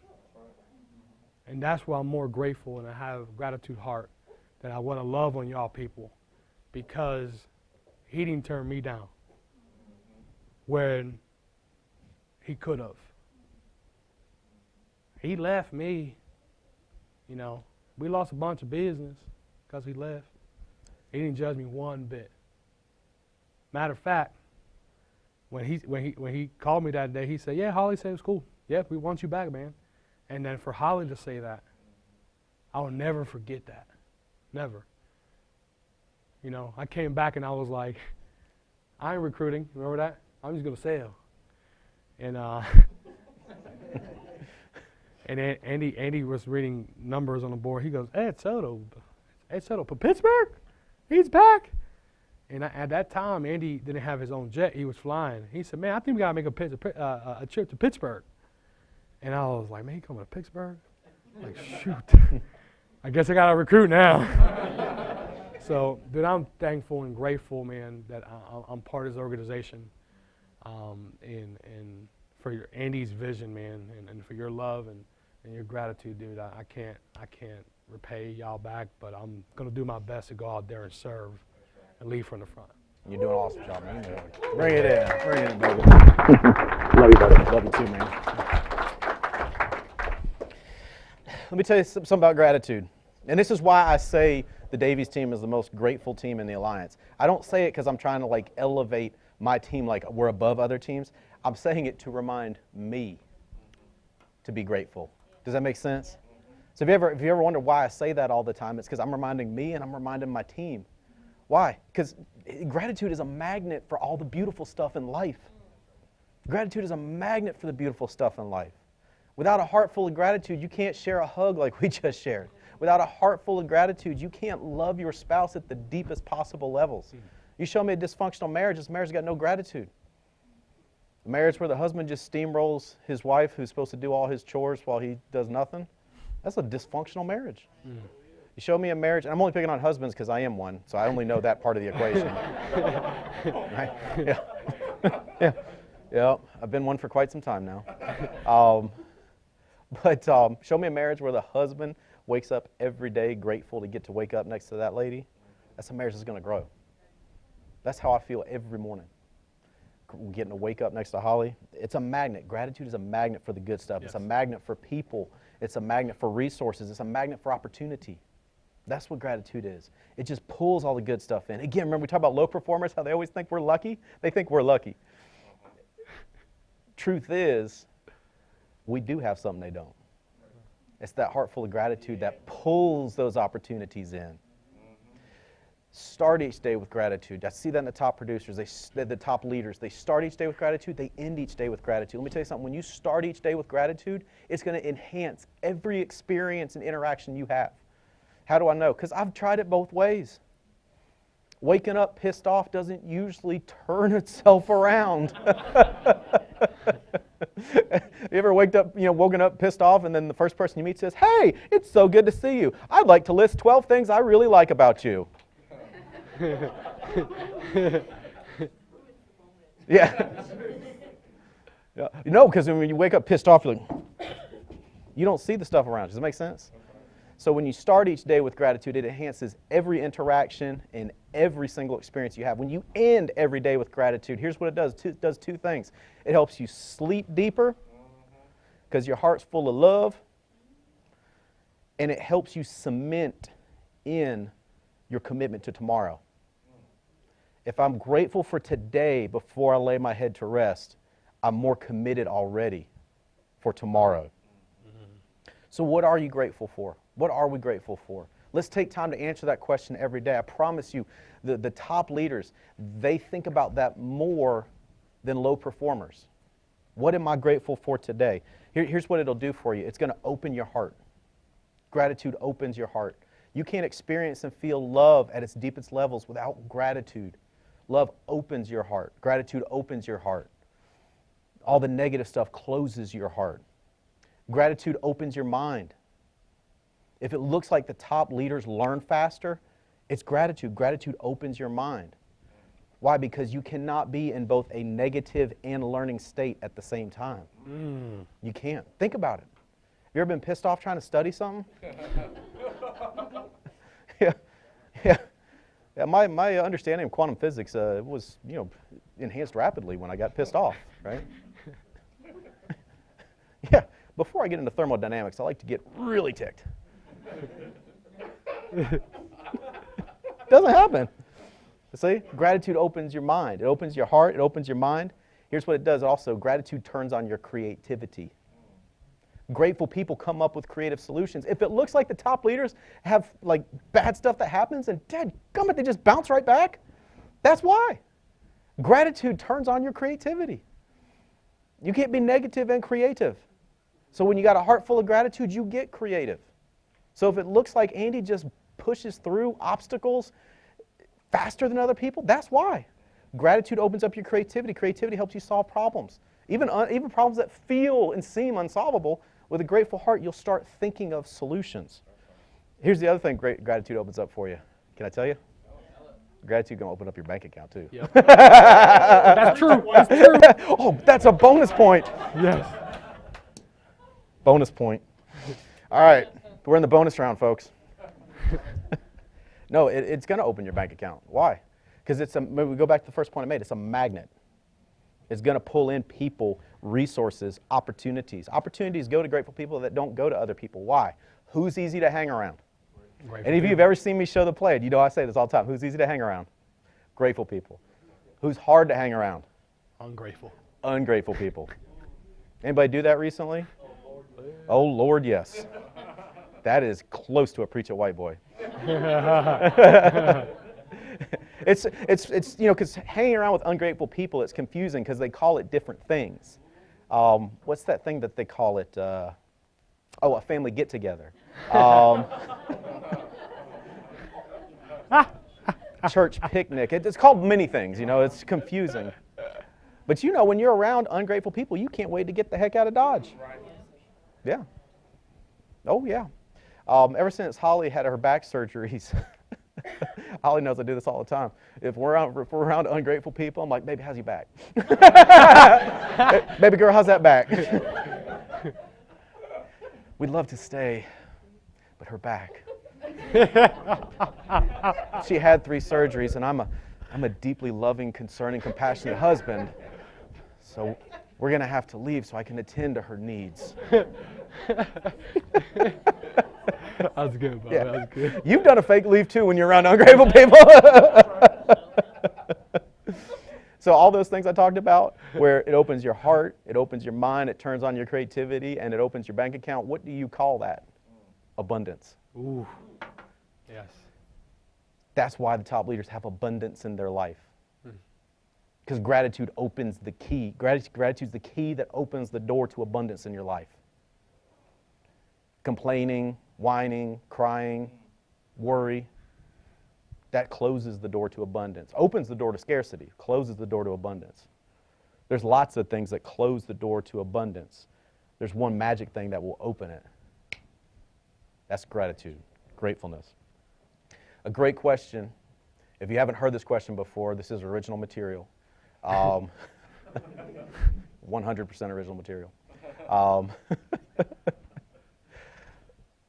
And that's why I'm more grateful, and I have a gratitude heart that I want to love on y'all people, because he didn't turn me down when he could have. He left me, we lost a bunch of business because he left. He didn't judge me one bit. Matter of fact, when he called me that day, he said, yeah, Holly said it was cool. Yeah, we want you back, man. And then for Holly to say that, I will never forget that. Never. I came back and I was like, I ain't recruiting. Remember that? I'm just going to sell. And and then Andy was reading numbers on the board. He goes, Ed Soto for Pittsburgh? He's back. And at that time, Andy didn't have his own jet. He was flying. He said, man, I think we got to make a trip to Pittsburgh. And I was like, man, he coming to Pittsburgh? Like, shoot. I guess I got to recruit now. So, dude, I'm thankful and grateful, man, that I'm part of this organization. and for your Andy's vision, man, and for your love and your gratitude, dude. I can't repay y'all back, but I'm gonna do my best to go out there and serve and lead from the front. You're doing an awesome job, man. Bring it in, baby. Love you, buddy. Love you too, man. Let me tell you something about gratitude. And this is why I say the Davies team is the most grateful team in the Alliance. I don't say it because I'm trying to like elevate my team like we're above other teams. I'm saying it to remind me to be grateful. Does that make sense? So if you ever wonder why I say that all the time, it's because I'm reminding me and I'm reminding my team. Why? Because gratitude is a magnet for all the beautiful stuff in life. Gratitude is a magnet for the beautiful stuff in life. Without a heart full of gratitude, you can't share a hug like we just shared. Without a heart full of gratitude, you can't love your spouse at the deepest possible levels. You show me a dysfunctional marriage, this marriage has got no gratitude. A marriage where the husband just steamrolls his wife who's supposed to do all his chores while he does nothing, that's a dysfunctional marriage. You show me a marriage, and I'm only picking on husbands because I am one, so I only know that part of the equation. Right? Yeah. Yeah, I've been one for quite some time now. But show me a marriage where the husband wakes up every day grateful to get to wake up next to that lady. That's a marriage that's going to grow. That's how I feel every morning. Getting to wake up next to Holly. It's a magnet. Gratitude is a magnet for the good stuff. Yes. It's a magnet for people. It's a magnet for resources. It's a magnet for opportunity. That's what gratitude is. It just pulls all the good stuff in. Again, remember we talk about low performers, how they always think we're lucky? They think we're lucky. Truth is, we do have something they don't. It's that heart full of gratitude that pulls those opportunities in. Start each day with gratitude. I see that in the top producers, the top leaders. They start each day with gratitude. They end each day with gratitude. Let me tell you something. When you start each day with gratitude, it's going to enhance every experience and interaction you have. How do I know? Because I've tried it both ways. Waking up pissed off doesn't usually turn itself around. You ever woken up pissed off and then the first person you meet says, "Hey, it's so good to see you. I'd like to list 12 things I really like about you." Yeah. You know, because when you wake up pissed off, you're like, you don't see the stuff around. Does that make sense? So when you start each day with gratitude, it enhances every interaction and every single experience you have. When you end every day with gratitude, here's what it does. It does two things. It helps you sleep deeper because your heart's full of love, and it helps you cement in your commitment to tomorrow. If I'm grateful for today before I lay my head to rest, I'm more committed already for tomorrow. So what are you grateful for? What are we grateful for? Let's take time to answer that question every day. I promise you, the top leaders, they think about that more than low performers. What am I grateful for today? Here's what it'll do for you. It's going to open your heart. Gratitude opens your heart. You can't experience and feel love at its deepest levels without gratitude. Love opens your heart. Gratitude opens your heart. All the negative stuff closes your heart. Gratitude opens your mind. If it looks like the top leaders learn faster, it's gratitude. Gratitude opens your mind. Why? Because you cannot be in both a negative and learning state at the same time. You can't. Think about it. Have you ever been pissed off trying to study something? Yeah. My understanding of quantum physics was, enhanced rapidly when I got pissed off, right? Yeah. Before I get into thermodynamics, I like to get really ticked. Doesn't happen. See? Gratitude opens your mind. It opens your heart. It opens your mind. Here's what it does also. Gratitude turns on your creativity. Grateful people come up with creative solutions. If it looks like the top leaders have like bad stuff that happens and dadgummit, they just bounce right back, that's why. Gratitude turns on your creativity. You can't be negative and creative. So when you got a heart full of gratitude, you get creative. So if it looks like Andy just pushes through obstacles faster than other people, that's why. Gratitude opens up your creativity. Creativity helps you solve problems. Even problems that feel and seem unsolvable, with a grateful heart, you'll start thinking of solutions. Here's the other thing gratitude opens up for you. Can I tell you? Gratitude going to open up your bank account, too. Yep. That's true. That's true. Oh, that's a bonus point. Yes. Bonus point. All right. We're in the bonus round, folks. No, it's going to open your bank account. Why? Because we go back to the first point I made. It's a magnet. It's going to pull in people, resources, opportunities. Opportunities go to grateful people that don't go to other people. Why? Who's easy to hang around? Any of you have ever seen me show the play? You know I say this all the time. Who's easy to hang around? Grateful people. Who's hard to hang around? Ungrateful. Ungrateful people. Anybody do that recently? Oh, Lord, yes. That is close to a preach a white boy. It's because hanging around with ungrateful people, it's confusing because they call it different things. What's that thing that they call it? A family get-together. Church picnic. It's called many things, it's confusing. But when you're around ungrateful people, you can't wait to get the heck out of Dodge. Yeah. Oh, yeah. Ever since Holly had her back surgeries, Holly knows I do this all the time. If we're around ungrateful people, I'm like, baby, how's your back? Baby girl, how's that back? We'd love to stay, but her back. She had 3 surgeries, and I'm a deeply loving, concerning, compassionate husband. So we're going to have to leave so I can attend to her needs. That was good, bro. Yeah. That was good. You've done a fake leave too when you're around ungrateful people. So all those things I talked about, where it opens your heart, it opens your mind, it turns on your creativity, and it opens your bank account, what do you call that? Abundance. Ooh. Yes. That's why the top leaders have abundance in their life. Because gratitude opens the key. Gratitude's the key that opens the door to abundance in your life. Complaining, whining, crying, worry, that closes the door to abundance. Opens the door to scarcity, closes the door to abundance. There's lots of things that close the door to abundance. There's one magic thing that will open it. That's gratitude, gratefulness. A great question. If you haven't heard this question before, this is original material. 100% original material.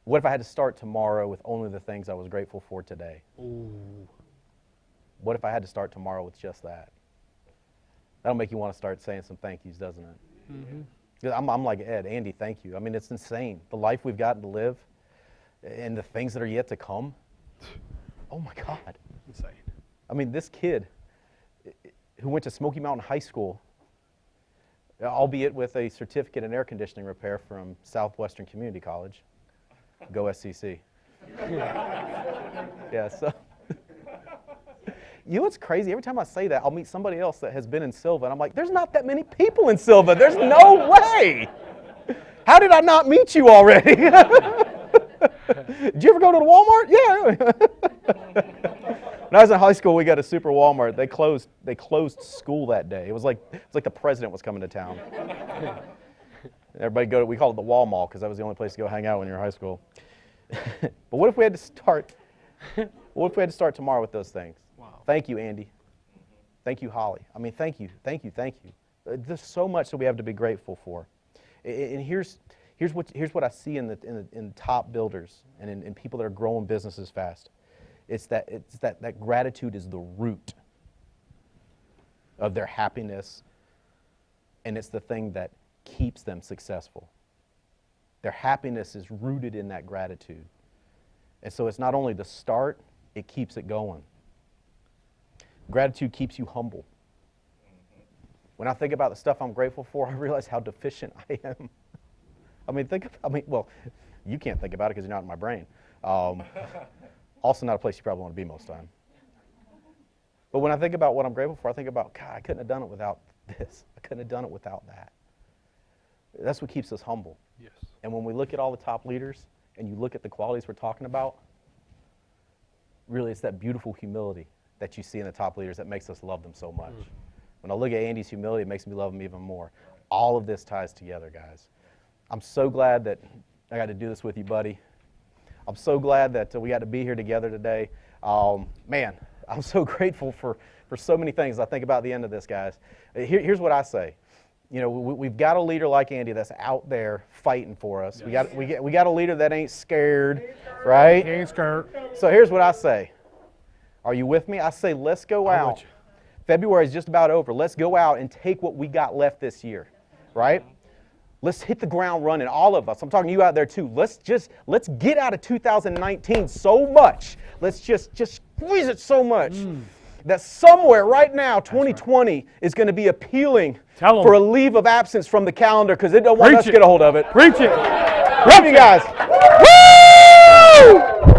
What if I had to start tomorrow with only the things I was grateful for today? Ooh. What if I had to start tomorrow with just that? That'll make you want to start saying some thank yous, doesn't it? Mm-hmm. I'm like Ed, Andy, thank you. I mean, it's insane. The life we've gotten to live and the things that are yet to come. Oh my God. Insane. I mean, this kid who went to Smoky Mountain High School, albeit with a certificate in air conditioning repair from Southwestern Community College. Go SCC. Yeah, so. You know what's crazy? Every time I say that, I'll meet somebody else that has been in Silva, and I'm like, there's not that many people in Silva. There's no way. How did I not meet you already? Did you ever go to the Walmart? Yeah. When I was in high school, we got a super Walmart. They closed school that day. It was like the president was coming to town. Everybody we called it the Wall Mall because that was the only place to go hang out when you were in high school. But what if we had to start? What if we had to start tomorrow with those things? Wow. Thank you, Andy. Thank you, Holly. I mean, thank you. There's so much that we have to be grateful for. And here's what I see in the top builders and in people that are growing businesses fast. It's that gratitude is the root of their happiness, and it's the thing that keeps them successful. Their happiness is rooted in that gratitude. And so it's not only the start, it keeps it going. Gratitude keeps you humble. When I think about the stuff I'm grateful for, I realize how deficient I am. Well, you can't think about it because you're not in my brain. Also not a place you probably want to be most of the time. But when I think about what I'm grateful for, I think about, God, I couldn't have done it without this. I couldn't have done it without that. That's what keeps us humble. Yes. And when we look at all the top leaders and you look at the qualities we're talking about, really it's that beautiful humility that you see in the top leaders that makes us love them so much. When I look at Andy's humility, it makes me love him even more. All of this ties together, guys. I'm so glad that I got to do this with you, buddy. I'm so glad that we got to be here together today. Man, I'm so grateful for so many things. I think about the end of this, guys. Here's what I say. You know, we've got a leader like Andy that's out there fighting for us. Yes. We got a leader that ain't scared, right? Ain't scared. So here's what I say. Are you with me? I say let's go out. February is just about over. Let's go out and take what we got left this year, right? Let's hit the ground running, all of us. I'm talking to you out there too. Let's get out of 2019 so much. Let's just squeeze it so much that somewhere right now, 2020 is going to be appealing for a leave of absence from the calendar because it don't want us to get a hold of it. Preach it. Love you guys. Woo!